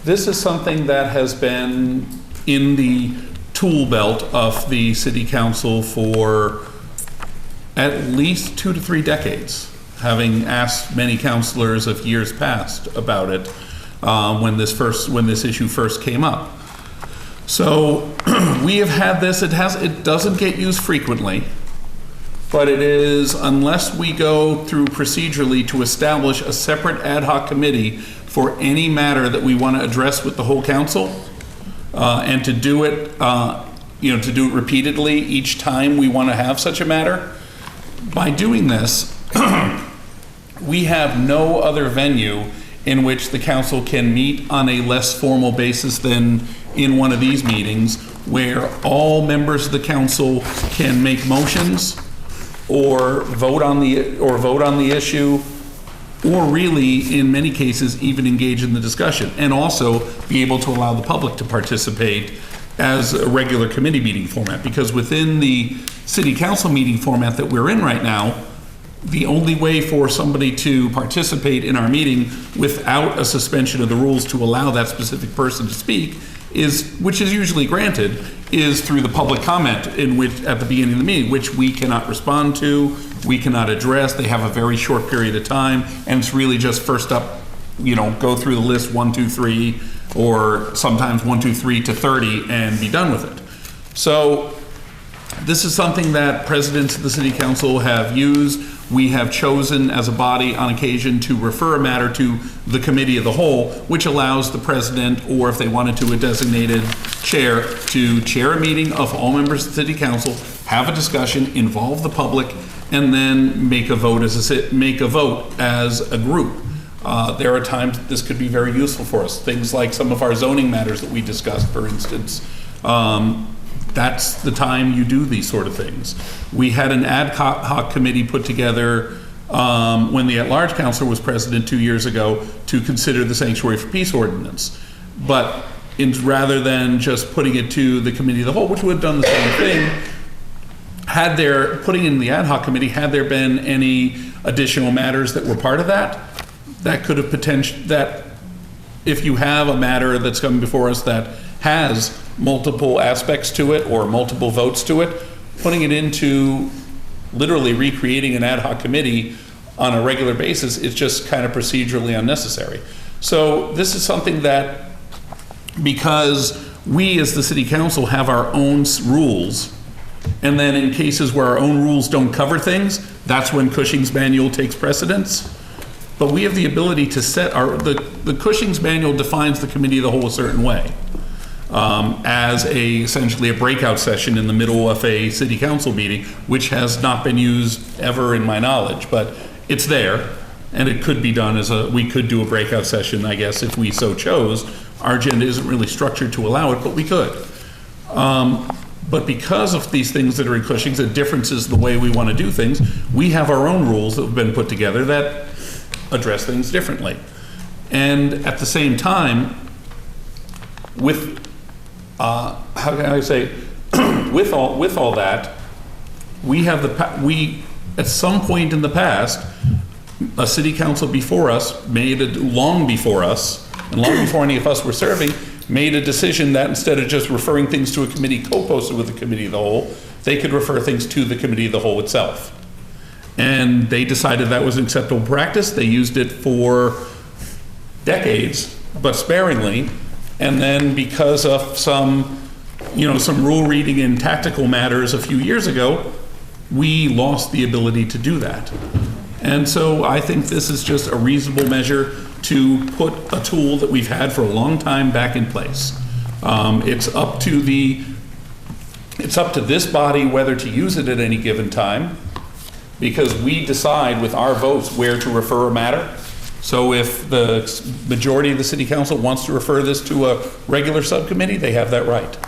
This is something that has been in the tool belt of the City Council for at least 2 to 3 decades, having asked many councilors of years past about it when this issue first came up. So we have had this. It doesn't get used frequently, but it is, unless we go through procedurally to establish a separate ad hoc committee for any matter that we want to address with the whole council, and to do it, to do it repeatedly each time we want to have such a matter. By doing this, we have no other venue in which the council can meet on a less formal basis than in one of these meetings, where all members of the council can make motions or vote on the issue, or really, in many cases, even engage in the discussion, and also be able to allow the public to participate as a regular committee meeting format. Because within the city council meeting format that we're in right now, the only way for somebody to participate in our meeting without a suspension of the rules to allow that specific person to speak which is usually granted, is through the public comment at the beginning of the meeting, which we cannot respond to, we cannot address. They have a very short period of time, and it's really just first up, go through the list 1, 2, 3, or sometimes 1, 2, 3 to 30 and be done with it. So this is something that presidents of the City Council have used. We have chosen as a body on occasion to refer a matter to the Committee of the Whole, which allows the president, or if they wanted to, a designated chair, to chair a meeting of all members of the City Council, have a discussion, involve the public, and then make a vote as a group. There are times that this could be very useful for us. Things like some of our zoning matters that we discussed, for instance. That's the time you do these sort of things. We had an ad hoc committee put together when the at-large councilor was president 2 years ago to consider the Sanctuary for Peace ordinance. But rather than just putting it to the Committee of the Whole, which would have done the same thing, putting in the ad hoc committee, had there been any additional matters that were part of that could have that if you have a matter that's coming before us that has multiple aspects to it or multiple votes to it, putting it into literally recreating an ad hoc committee on a regular basis is just kind of procedurally unnecessary. So this is something that, because we as the City Council have our own rules, and then in cases where our own rules don't cover things, that's when Cushing's Manual takes precedence. But we have the ability to set the Cushing's Manual defines the Committee of the Whole a certain way. As essentially a breakout session in the middle of a city council meeting, which has not been used ever in my knowledge, but it's there, and it could be done we could do a breakout session, I guess, if we so chose. Our agenda isn't really structured to allow it, but we could. But because of these things that are in Cushing's, the differences in the way we want to do things, we have our own rules that have been put together that address things differently. And at the same time, with how can I say, with all that, we at some point in the past, a city council before us long before us, and long before any of us were serving, made a decision that instead of just referring things to a committee co-posted with the Committee of the Whole, they could refer things to the Committee of the Whole itself. And they decided that was an acceptable practice. They used it for decades, but sparingly. And then because of some rule reading in tactical matters a few years ago, we lost the ability to do that. And so I think this is just a reasonable measure to put a tool that we've had for a long time back in place. It's up to this body whether to use it at any given time. because we decide with our votes where to refer a matter. So if the majority of the city council wants to refer this to a regular subcommittee, they have that right.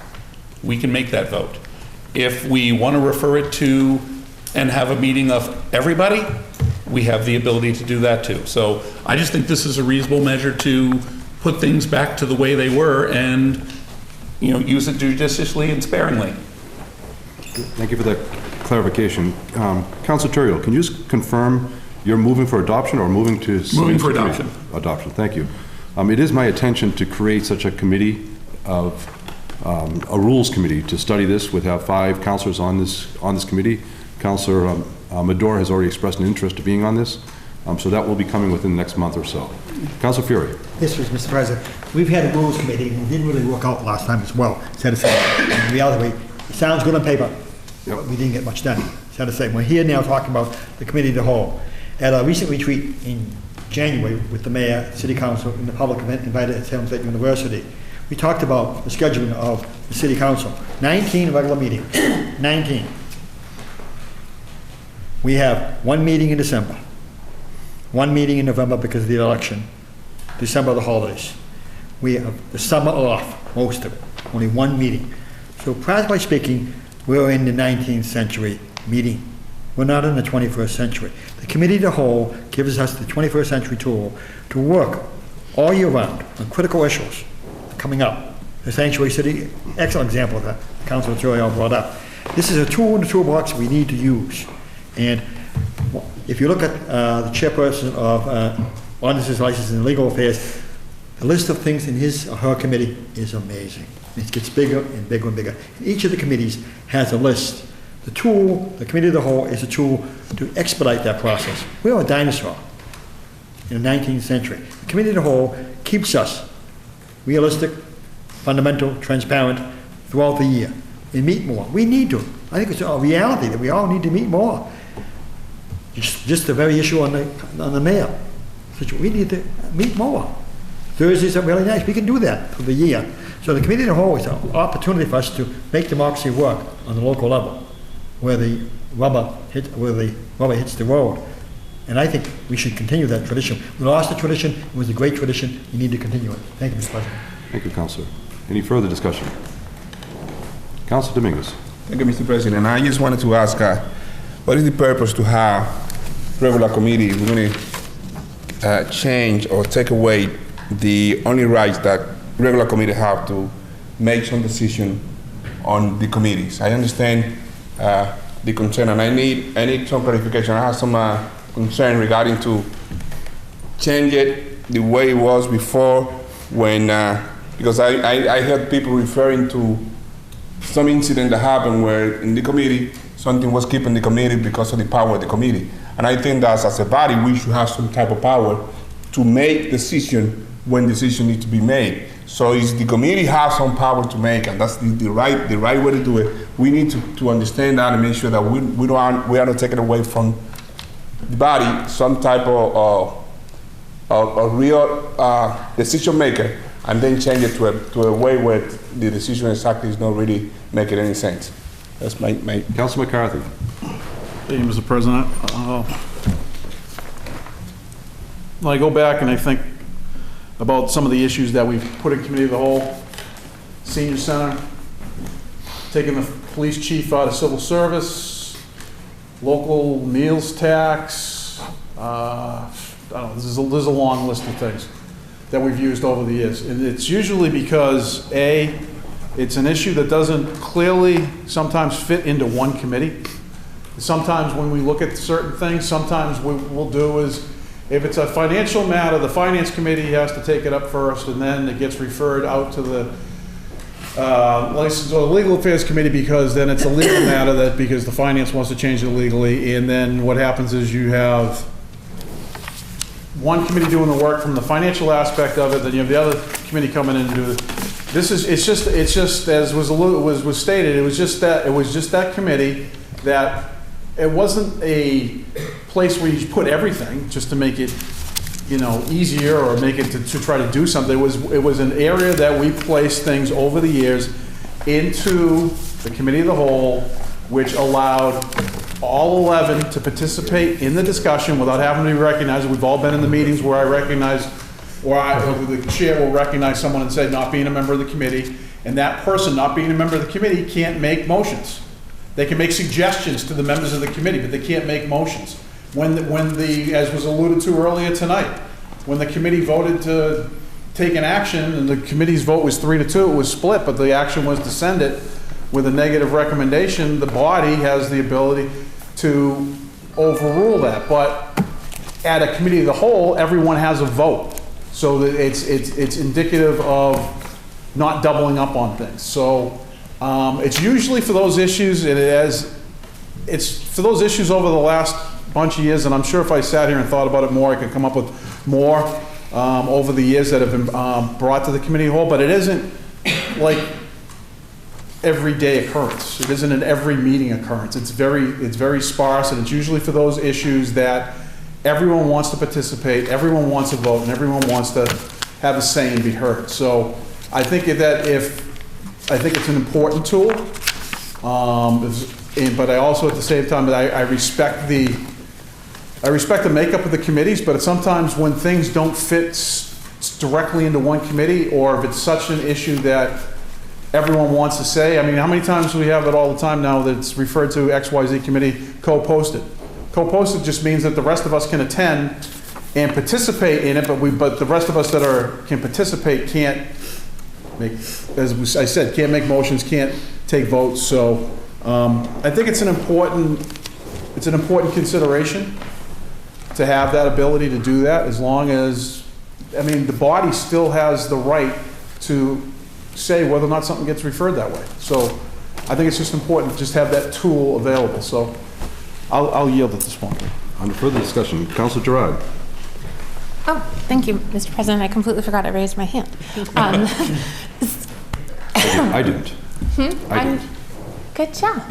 We can make that vote. If we want to refer it to and have a meeting of everybody, we have the ability to do that too. So I just think this is a reasonable measure to put things back to the way they were and, you know, use it judiciously and sparingly. Thank you for that clarification. Councilor Terrio, can you just confirm you're moving for adoption or moving to? Moving for adoption. Adoption, thank you. It is my intention to create such a committee of, a rules committee to study this. We'd have 5 councilors on this committee. Councilor Madore has already expressed an interest in being on this, so that will be coming within the next month or so. Councilor Fury. Yes, Mr. President. We've had a rules committee, and it didn't really work out last time as well. Sad to say. In reality, it sounds good on paper, but we didn't get much done. Sad to say. We're here now talking about the committee of the whole. At a recent retreat in January with the mayor, city council, and the public event invited at Salem State University, we talked about the scheduling of the city council. 19 regular meetings. 19. We have 1 meeting in December, 1 meeting in November because of the election, December the holidays. We have the summer off, most of it, only 1 meeting. So practically speaking, we're in the 19th century meeting. We're not in the 21st century. The committee of the whole gives us the 21st century tool to work all year round on critical issues coming up. The sanctuary city, excellent example of that, Councilor Terrio brought up. This is a tool in the toolbox we need to use. And if you look at the chairperson of Ordinances, Licenses, and Legal Affairs, the list of things in his or her committee is amazing. It gets bigger and bigger and bigger. And each of the committees has a list. The tool, the committee of the whole, is a tool to expedite that process. We're a dinosaur in the 19th century. The committee of the whole keeps us realistic, fundamental, transparent throughout the year. We meet more. We need to. I think it's a reality that we all need to meet more. Just the very issue on the mayor. We need to meet more. Thursdays are really nice. We can do that for the year. So the committee of the whole is an opportunity for us to make democracy work on the local level, where the rubber hits the road. And I think we should continue that tradition. We lost the tradition. It was a great tradition. We need to continue it. Thank you, Mr. President. Thank you, Councilor. Any further discussion? Councilor Dominguez. Thank you, Mr. President. I just wanted to ask, what is the purpose to have regular committee? We're going to change or take away the only rights that regular committee have to make some decision on the committees. I understand the concern, and I need some clarification. I have some concern regarding to change it the way it was before when, because I heard people referring to some incident that happened where in the committee, something was keeping the committee because of the power of the committee. And I think that as a body, we should have some type of power to make decision when decision needs to be made. So if the committee has some power to make, and that's the right way to do it, we need to understand that and make sure that we are not taking away from the body some type of real decision maker, and then change it to a way where the decision exactly is not really making any sense. That's my Councilor McCarthy. Thank you, Mr. President. When I go back and I think about some of the issues that we've put in committee of the whole, senior center, taking the police chief out of civil service, local meals tax, I don't know, there's a long list of things that we've used over the years. And it's usually because, A, it's an issue that doesn't clearly sometimes fit into one committee. Sometimes when we look at certain things, sometimes what we'll do is, if it's a financial matter, the finance committee has to take it up first, and then it gets referred out to the license or legal affairs committee, because then it's a legal matter because the finance wants to change it legally. And then what happens is you have one committee doing the work from the financial aspect of it, then you have the other committee coming in and do it. It's just as was stated, it was just that committee that. It wasn't a place where you put everything just to make it, easier or make it to try to do something. It was an area that we placed things over the years into the committee of the whole, which allowed all 11 to participate in the discussion without having to be recognized. We've all been in the meetings where I recognize, or the chair will recognize someone and say not being a member of the committee, and that person not being a member of the committee can't make motions. They can make suggestions to the members of the committee, but they can't make motions. As was alluded to earlier tonight, when the committee voted to take an action, and the committee's vote was 3-2, it was split, but the action was to send it with a negative recommendation, the body has the ability to overrule that. But at a committee of the whole, everyone has a vote. So that it's indicative of not doubling up on things. So it's usually for those issues, it's for those issues over the last bunch of years, and I'm sure if I sat here and thought about it more, I could come up with more over the years that have been brought to the committee of the whole, but it isn't like everyday occurrence. It isn't an every meeting occurrence. It's very sparse, and it's usually for those issues that everyone wants to participate, everyone wants to vote, and everyone wants to have a say and be heard. So I think I think it's an important tool, but I also at the same time I respect the makeup of the committees, but sometimes when things don't fit directly into one committee, or if it's such an issue that everyone wants to say, I mean, how many times do we have it all the time now that it's referred to XYZ committee co-posted? Co-posted just means that the rest of us can attend and participate in it, but the rest of us that can participate can't make, as I said, can't make motions, can't take votes. So I think it's an important consideration to have that ability to do that, as long as, I mean, the body still has the right to say whether or not something gets referred that way. So I think it's just important to just have that tool available. So I'll yield at this point. Under further discussion, Councilor Gerard. Oh, thank you, Mr. President. I completely forgot I raised my hand. I didn't. I didn't. Good job.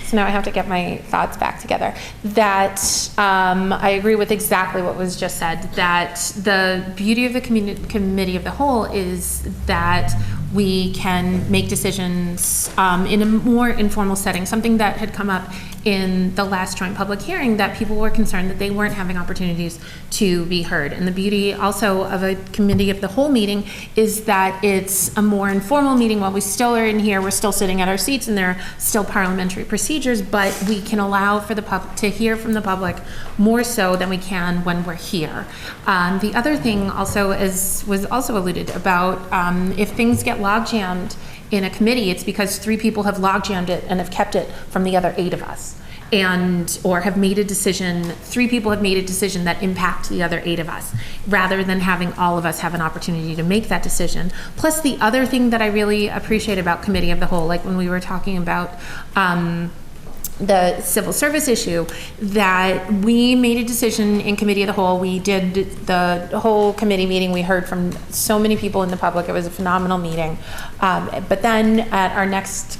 So now I have to get my thoughts back together. That I agree with exactly what was just said, that the beauty of the committee of the whole is that we can make decisions in a more informal setting, something that had come up in the last joint public hearing, that people were concerned that they weren't having opportunities to be heard. And the beauty also of a committee of the whole meeting is that it's a more informal meeting. While we still are in here, we're still sitting at our seats, and there are still parliamentary procedures, but we can allow for the public to hear from the public more so than we can when we're here. The other thing also was also alluded about, if things get logjammed in a committee, it's because 3 people have logjammed it and have kept it from the other 8 of us. Or have made a decision, 3 people have made a decision that impact the other 8 of us, rather than having all of us have an opportunity to make that decision. Plus, the other thing that I really appreciate about committee of the whole, like when we were talking about the civil service issue, that we made a decision in committee of the whole. We did the whole committee meeting. We heard from so many people in the public. It was a phenomenal meeting. But then at our next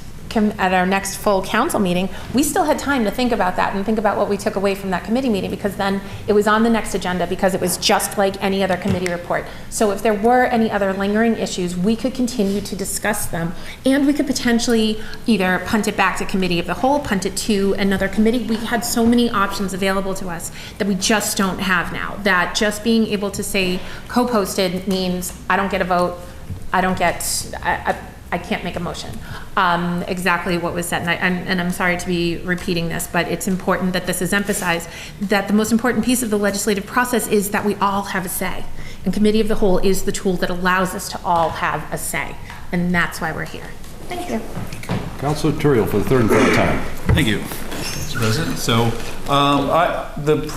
full council meeting, we still had time to think about that and think about what we took away from that committee meeting, because then it was on the next agenda, because it was just like any other committee report. So if there were any other lingering issues, we could continue to discuss them, and we could potentially either punt it back to committee of the whole, punt it to another committee. We had so many options available to us that we just don't have now. That just being able to say co-posted means I don't get a vote, I can't make a motion. Exactly what was said, and I'm sorry to be repeating this, but it's important that this is emphasized, that the most important piece of the legislative process is that we all have a say. And committee of the whole is the tool that allows us to all have a say. And that's why we're here. Thank you. Councilor Turiel for the 3rd and final time. Thank you, Mr. President.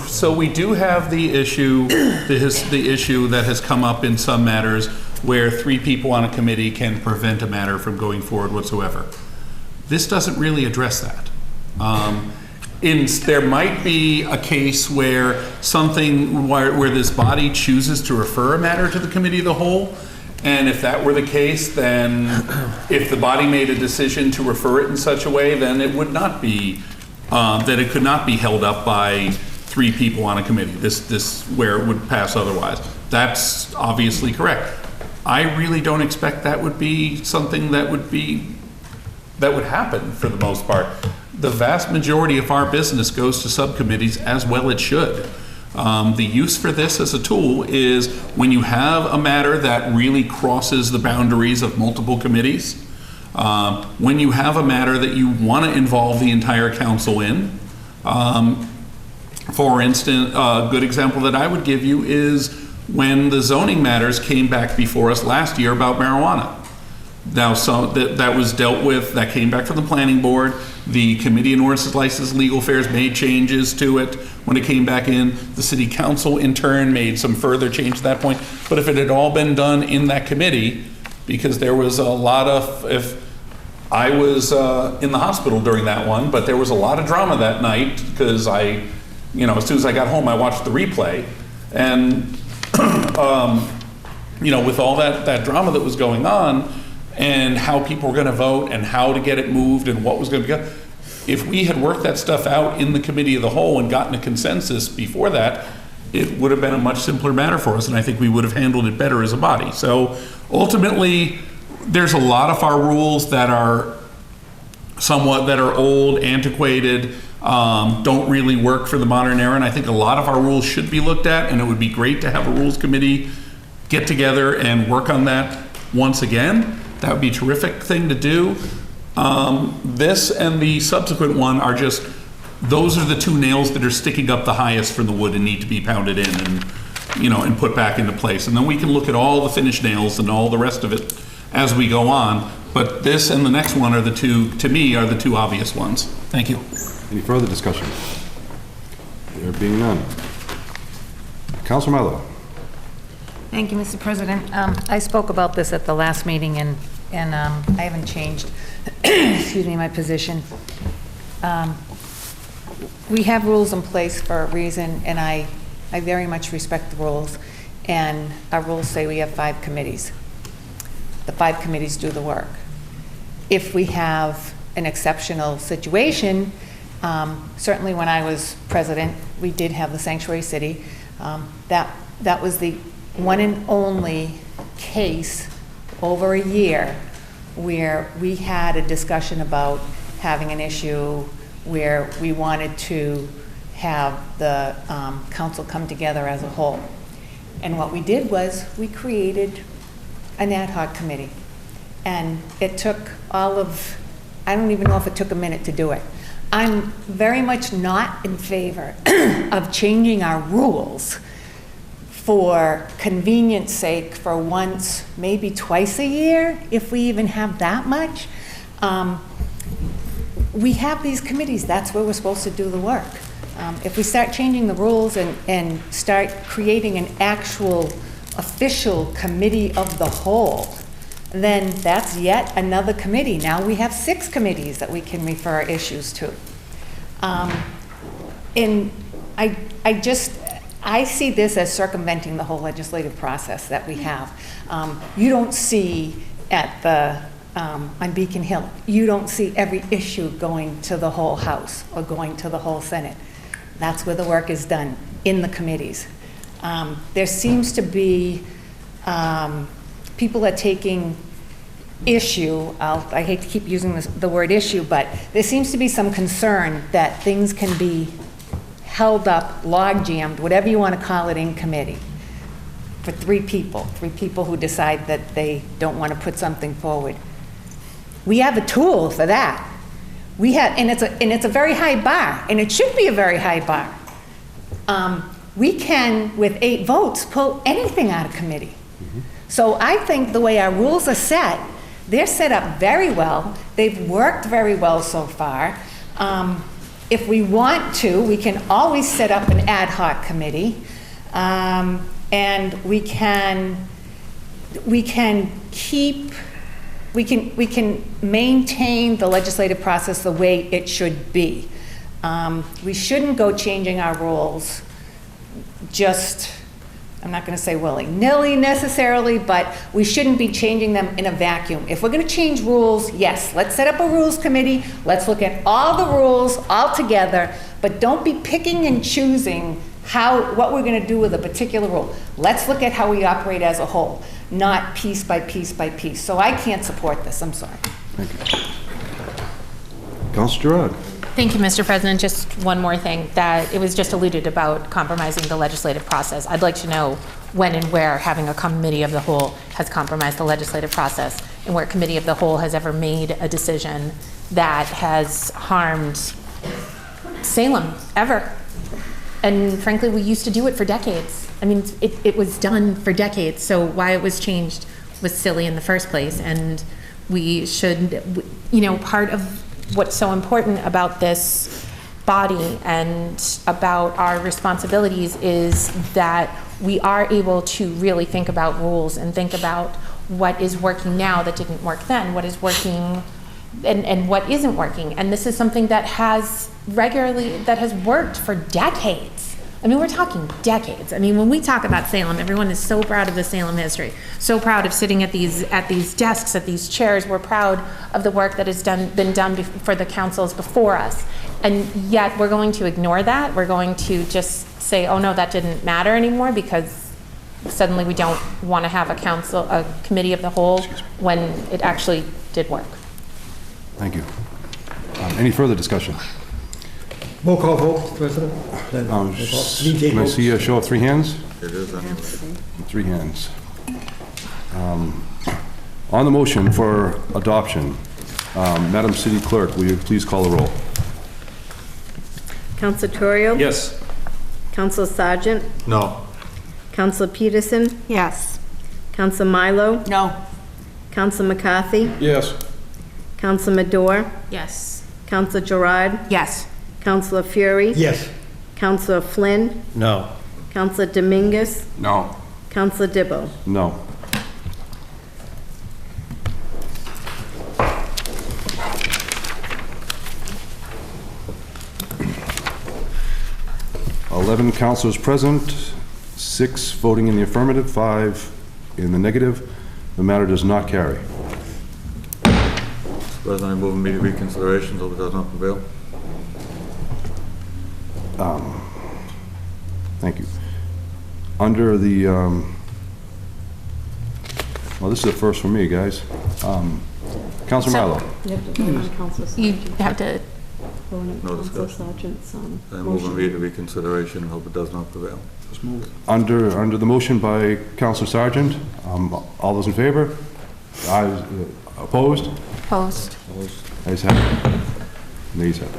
So we do have the issue, the issue that has come up in some matters where 3 people on a committee can prevent a matter from going forward whatsoever. This doesn't really address that. There might be a case where where this body chooses to refer a matter to the committee of the whole, and if that were the case, then if the body made a decision to refer it in such a way, then it would not be, that it could not be held up by 3 people on a committee, where it would pass otherwise. That's obviously correct. I really don't expect that would be something that would happen for the most part. the vast majority of our business goes to subcommittees, as well it should. The use for this as a tool is when you have a matter that really crosses the boundaries of multiple committees, when you have a matter that you want to involve the entire council in. For instance, a good example that I would give you is when the zoning matters came back before us last year about marijuana. Now, so that was dealt with, that came back from the planning board. The Committee on Ordinances, Licenses, Legal Affairs made changes to it when it came back in. The city council in turn made some further change at that point. But if it had all been done in that committee, because there was a lot of, if I was in the hospital during that one, but there was a lot of drama that night because as soon as I got home, I watched the replay. And, with all that drama that was going on, and how people were going to vote and how to get it moved and what was going to be done. If we had worked that stuff out in the committee of the whole and gotten a consensus before that, it would have been a much simpler matter for us, and I think we would have handled it better as a body. So ultimately, there's a lot of our rules that are old, antiquated, don't really work for the modern era, and I think a lot of our rules should be looked at, and it would be great to have a rules committee get together and work on that once again. That would be a terrific thing to do. This and the subsequent one are those are the two nails that are sticking up the highest for the wood and need to be pounded in and put back into place. And then we can look at all the finished nails and all the rest of it as we go on. But this and the next one are the two, to me, are the two obvious ones. Thank you. Any further discussion? There being none. Councilor Milo. Thank you, Mr. President. I spoke about this at the last meeting, and I haven't changed, excuse me, my position. We have rules in place for a reason, and I very much respect the rules. And our rules say we have 5 committees. The 5 committees do the work. If we have an exceptional situation, certainly when I was president, we did have the sanctuary city. That was the one and only case over a year where we had a discussion about having an issue where we wanted to have the council come together as a whole. And what we did was we created an ad hoc committee. And it took I don't even know if it took a minute to do it. I'm very much not in favor of changing our rules for convenience sake for once, maybe twice a year, if we even have that much. We have these committees, that's where we're supposed to do the work. If we start changing the rules and start creating an actual official committee of the whole, then that's yet another committee. Now we have 6 committees that we can refer issues to. And I see this as circumventing the whole legislative process that we have. You don't see on Beacon Hill, you don't see every issue going to the whole House or going to the whole Senate. That's where the work is done, in the committees. There seems to be, people are taking issue, I hate to keep using the word issue, but there seems to be some concern that things can be held up, log jammed, whatever you want to call it, in committee for 3 people who decide that they don't want to put something forward. We have a tool for that. And it's a very high bar, and it should be a very high bar. We can, with 8 votes, pull anything out of committee. So I think the way our rules are set, they're set up very well. They've worked very well so far. If we want to, we can always set up an ad hoc committee, and we can maintain the legislative process the way it should be. We shouldn't go changing our rules just, I'm not going to say willy-nilly necessarily, but we shouldn't be changing them in a vacuum. If we're going to change rules, yes, let's set up a rules committee. Let's look at all the rules all together, but don't be picking and choosing what we're going to do with a particular rule. Let's look at how we operate as a whole, not piece by piece by piece. So I can't support this. I'm sorry. Thank you. Councilor Gerard. Thank you, Mr. President. Just one more thing, that it was just alluded about compromising the legislative process. I'd like to know when and where having a committee of the whole has compromised the legislative process, and where committee of the whole has ever made a decision that has harmed Salem, ever. And frankly, we used to do it for decades. I mean, it was done for decades, so why it was changed was silly in the first place. And we should, you know, part of what's so important about this body and about our responsibilities is that we are able to really think about rules and think about what is working now that didn't work then, what is working and what isn't working. And this is something that has worked for decades. I mean, we're talking decades. I mean, when we talk about Salem, everyone is so proud of the Salem history, so proud of sitting at these desks, at these chairs. We're proud of the work that has been done for the councils before us. And yet we're going to ignore that. We're going to just say, oh no, that didn't matter anymore, because suddenly we don't want to have a committee of the whole when it actually did work. Thank you. Any further discussion? Roll call vote, President. Then roll call. Can I see a show of three hands? It is anyway. Three hands. On the motion for adoption, Madam City Clerk, will you please call the roll? Council Torrio? Yes. Council Sargent? No. Council Peterson? Yes. Council Milo? No. Council McCarthy? Yes. Council Madore? Yes. Council Gerard? Yes. Councilor Fury? Yes. Councilor Flynn? No. Councilor Dominguez? No. Councilor Dibble? No. Eleven councilors present, 6 voting in the affirmative, 5 in the negative. The matter does not carry. President, I move immediate reconsideration until it does not prevail. Thank you. Under the, well, this is a first for me, guys. Councilor Milo. You have to vote on Council Sargent. You have to, Vote on No Council discussion. Sargent's I move motion. immediate reconsideration and hope it does not prevail. Under the motion by Councilor Sargent, all those in favor? Ayes, opposed? post. Ayes have it. Nays have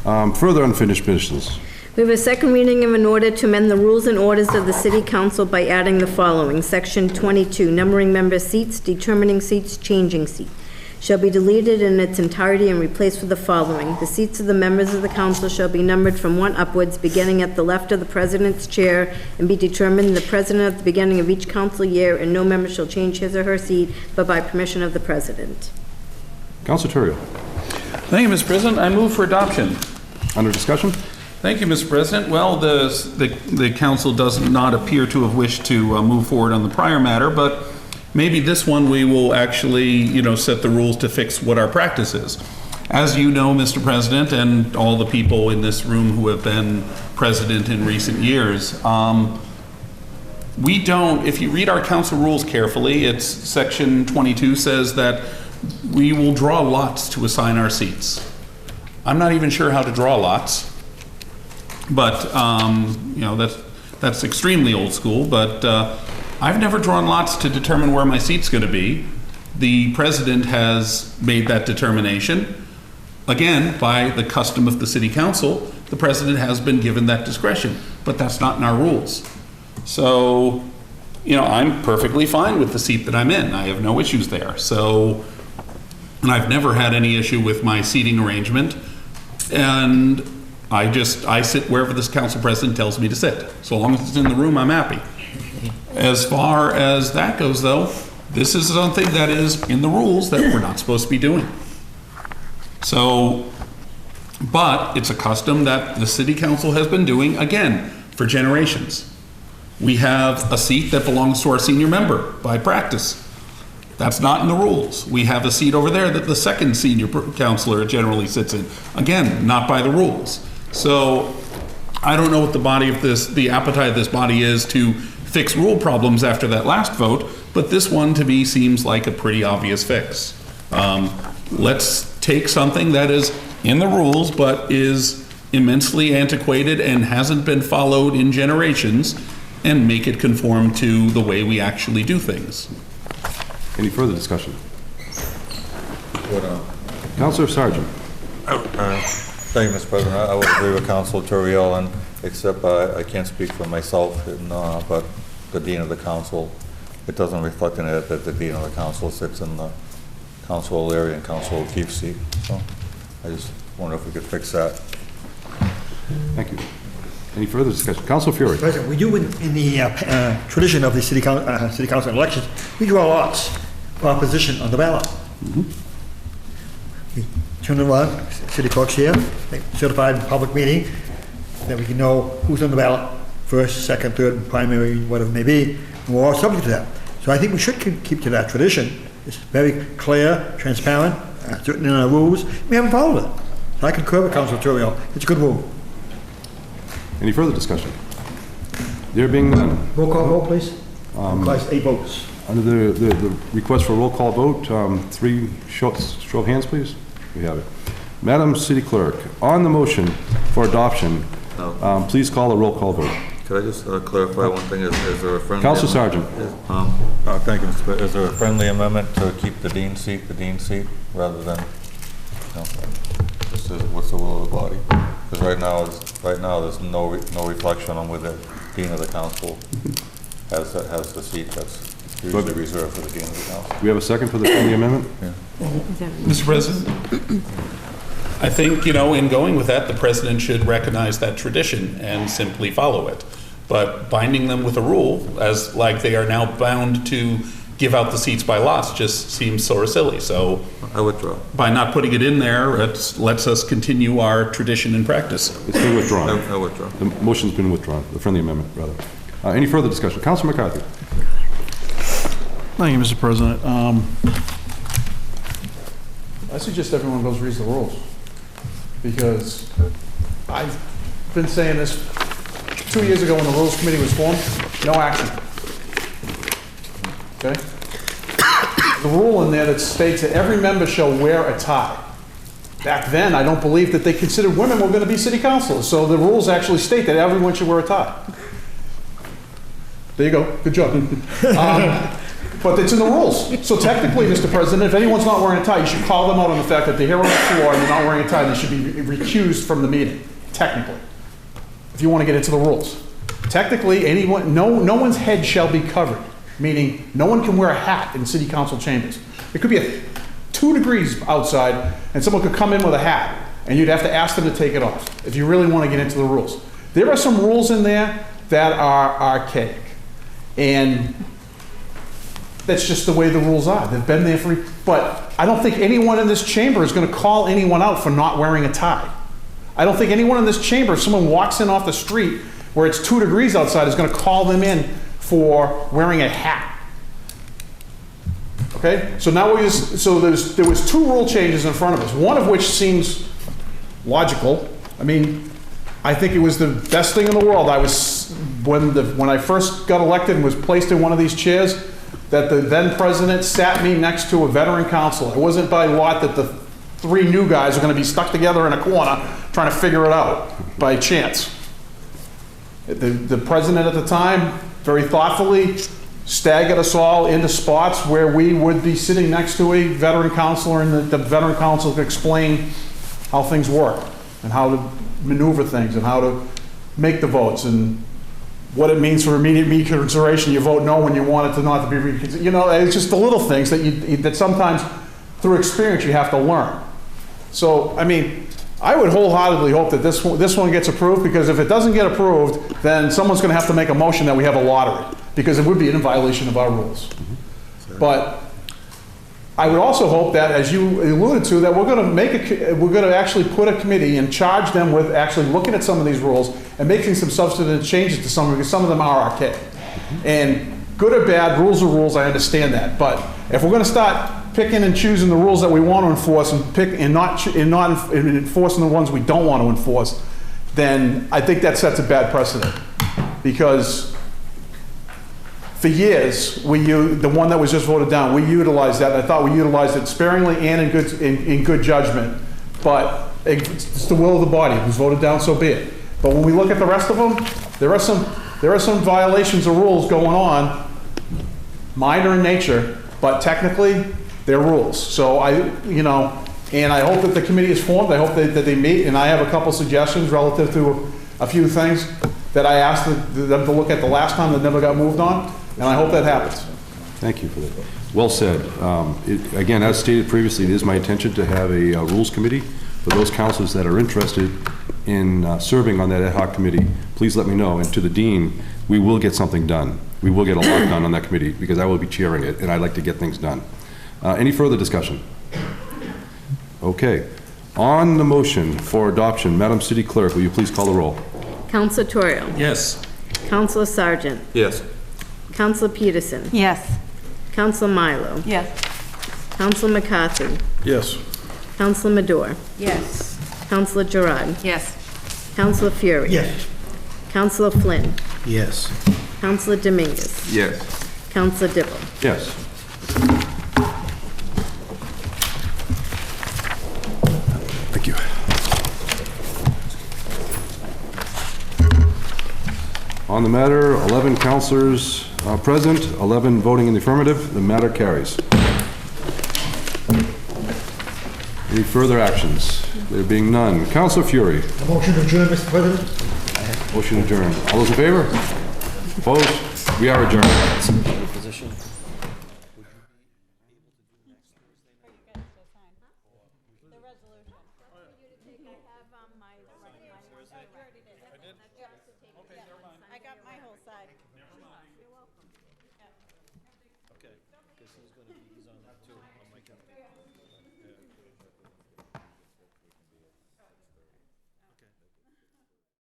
it. Further unfinished business. We have a second reading of an order to amend the rules and orders of the City Council by adding the following. Section 22, numbering member seats, determining seats, changing seat, shall be deleted in its entirety and replaced with the following. The seats of the members of the council shall be numbered from 1 upwards, beginning at the left of the president's chair, and be determined the president at the beginning of each council year, and no member shall change his or her seat but by permission of the president. Councilor Terrio. Thank you, Mr. President. I move for adoption. Under discussion? Thank you, Mr. President. Well, the council does not appear to have wished to move forward on the prior matter, but maybe this one we will actually, set the rules to fix what our practice is. As you know, Mr. President, and all the people in this room who have been president in recent years, we don't, if you read our council rules carefully, it's section 22 says that we will draw lots to assign our seats. I'm not even sure how to draw lots, but, that's extremely old school, but I've never drawn lots to determine where my seat's going to be. The president has made that determination. Again, by the custom of the city council, the president has been given that discretion, but that's not in our rules. So, I'm perfectly fine with the seat that I'm in. I have no issues there. So, and I've never had any issue with my seating arrangement. And I sit wherever this council president tells me to sit. So long as it's in the room, I'm happy. As far as that goes, though, this is something that is in the rules that we're not supposed to be doing. So, but it's a custom that the city council has been doing, again, for generations. We have a seat that belongs to our senior member by practice. That's not in the rules. We have a seat over there that the second senior councilor generally sits in. Again, not by the rules. So I don't know what the appetite of this body is to fix rule problems after that last vote, but this one to me seems like a pretty obvious fix. Let's take something that is in the rules, but is immensely antiquated and hasn't been followed in generations, and make it conform to the way we actually do things. Any further discussion? Councilor Sargent. Thank you, Mr. President. I would agree with Councilor Turiel, and except I can't speak for myself, but the Dean of the Council, it doesn't reflect in it that the Dean of the Council sits in the Council area and Council O'Keefe's seat. So I just wonder if we could fix that. Thank you. Any further discussion? Councilor Fury. President, we do in the tradition of the city council elections, we draw lots for our position on the ballot. We turn them on, city clerk's here, certified public meeting, that we can know who's on the ballot, first, second, third, primary, whatever it may be, and we're all subject to that. So I think we should keep to that tradition. It's very clear, transparent, certain in our rules. We haven't followed it. So I concur with Councilor Turiel. It's a good rule. Any further discussion? There being none. Roll call vote, please. Requires 8 votes. Under the request for a roll call vote, 3 show of hands, please. We have it. Madam City Clerk, on the motion for adoption, please call a roll call vote. Could I just clarify one thing? Is there a friendly... Councilor Sargent. Thank you, Mr. President. Is there a friendly amendment to keep the dean seat, rather than, this is, what's the will of the body? Because right now there's no reflection on whether the Dean of the Council has the seat that's usually reserved for the Dean of the Council. Do we have a second for the friendly amendment? Yeah. Mr. President, I think, in going with that, the president should recognize that tradition and simply follow it. But binding them with a rule, as like they are now bound to give out the seats by lots, just seems sort of silly. So I withdraw. By not putting it in there, it lets us continue our tradition and practice. It's been withdrawn. I withdraw. The motion's been withdrawn, the friendly amendment, rather. Any further discussion? Councilor McCarthy. Thank you, Mr. President. I suggest everyone goes read the rules, because I've been saying this 2 years ago when the Rules Committee was formed, no action. Okay? The rule in there that states that every member shall wear a tie. Back then, I don't believe that they considered women were going to be city councilors, so the rules actually state that everyone should wear a tie. There you go. Good job. But it's in the rules. So technically, Mr. President, if anyone's not wearing a tie, you should call them out on the fact that they're here on the floor and they're not wearing a tie, they should be recused from the meeting, technically, if you want to get into the rules. Technically, no one's head shall be covered, meaning no one can wear a hat in city council chambers. It could be 2 degrees outside and someone could come in with a hat and you'd have to ask them to take it off if you really want to get into the rules. There are some rules in there that are archaic, and that's just the way the rules are. They've been there but I don't think anyone in this chamber is going to call anyone out for not wearing a tie. I don't think anyone in this chamber, if someone walks in off the street where it's 2 degrees outside, is going to call them in for wearing a hat. Okay? So now there was 2 rule changes in front of us, one of which seems logical. I mean, I think it was the best thing in the world. When I first got elected and was placed in one of these chairs, that the then president sat me next to a veteran counselor. It wasn't by lot that the 3 new guys are going to be stuck together in a corner trying to figure it out by chance. The president at the time, very thoughtfully, staggered us all into spots where we would be sitting next to a veteran counselor, and the veteran counselor could explain how things work and how to maneuver things and how to make the votes and what it means for immediate reconsideration. You vote no when you want it to not to be reconsidered. It's just the little things that sometimes through experience you have to learn. So, I mean, I would wholeheartedly hope that this one gets approved, because if it doesn't get approved, then someone's going to have to make a motion that we have a lottery, because it would be in violation of our rules. But I would also hope that, as you alluded to, that we're going to actually put a committee and charge them with actually looking at some of these rules and making some substantive changes to some, because some of them are archaic. And good or bad, rules are rules, I understand that. But if we're going to start picking and choosing the rules that we want to enforce and not enforcing the ones we don't want to enforce, then I think that sets a bad precedent. Because for years, the one that was just voted down, we utilized that. I thought we utilized it sparingly and in good judgment. But it's the will of the body. It was voted down, so be it. But when we look at the rest of them, there are some violations of rules going on, minor in nature, but technically they're rules. So and I hope that the committee is formed. I hope that they meet, and I have a couple suggestions relative to a few things that I asked them to look at the last time that never got moved on, and I hope that happens. Thank you for that. Well said. Again, as stated previously, it is my intention to have a rules committee. For those councilors that are interested in serving on that ad hoc committee, please let me know. And to the dean, we will get something done. We will get a lot done on that committee because I will be chairing it, and I'd like to get things done. Any further discussion? Okay. On the motion for adoption, Madam City Clerk, will you please call the roll? Counselor Torrio. Yes. Counselor Sargent. Yes. Counselor Peterson. Yes. Counselor Milo. Yes. Counselor McCarthy. Yes. Counselor Madore. Yes. Counselor Gerard. Yes. Counselor Fury. Yes. Counselor Flynn. Yes. Counselor Dominguez. Yes. Counselor Dibble. Yes. Thank you. On the matter, 11 councilors present, 11 voting in the affirmative. The matter carries. Any further actions? There being none. Councilor Fury. A motion to adjourn, Mr. President? Motion adjourned. All those in favor? Opposed? We are adjourned. I got my whole side. You're welcome. Okay, because he's on that too, on my company.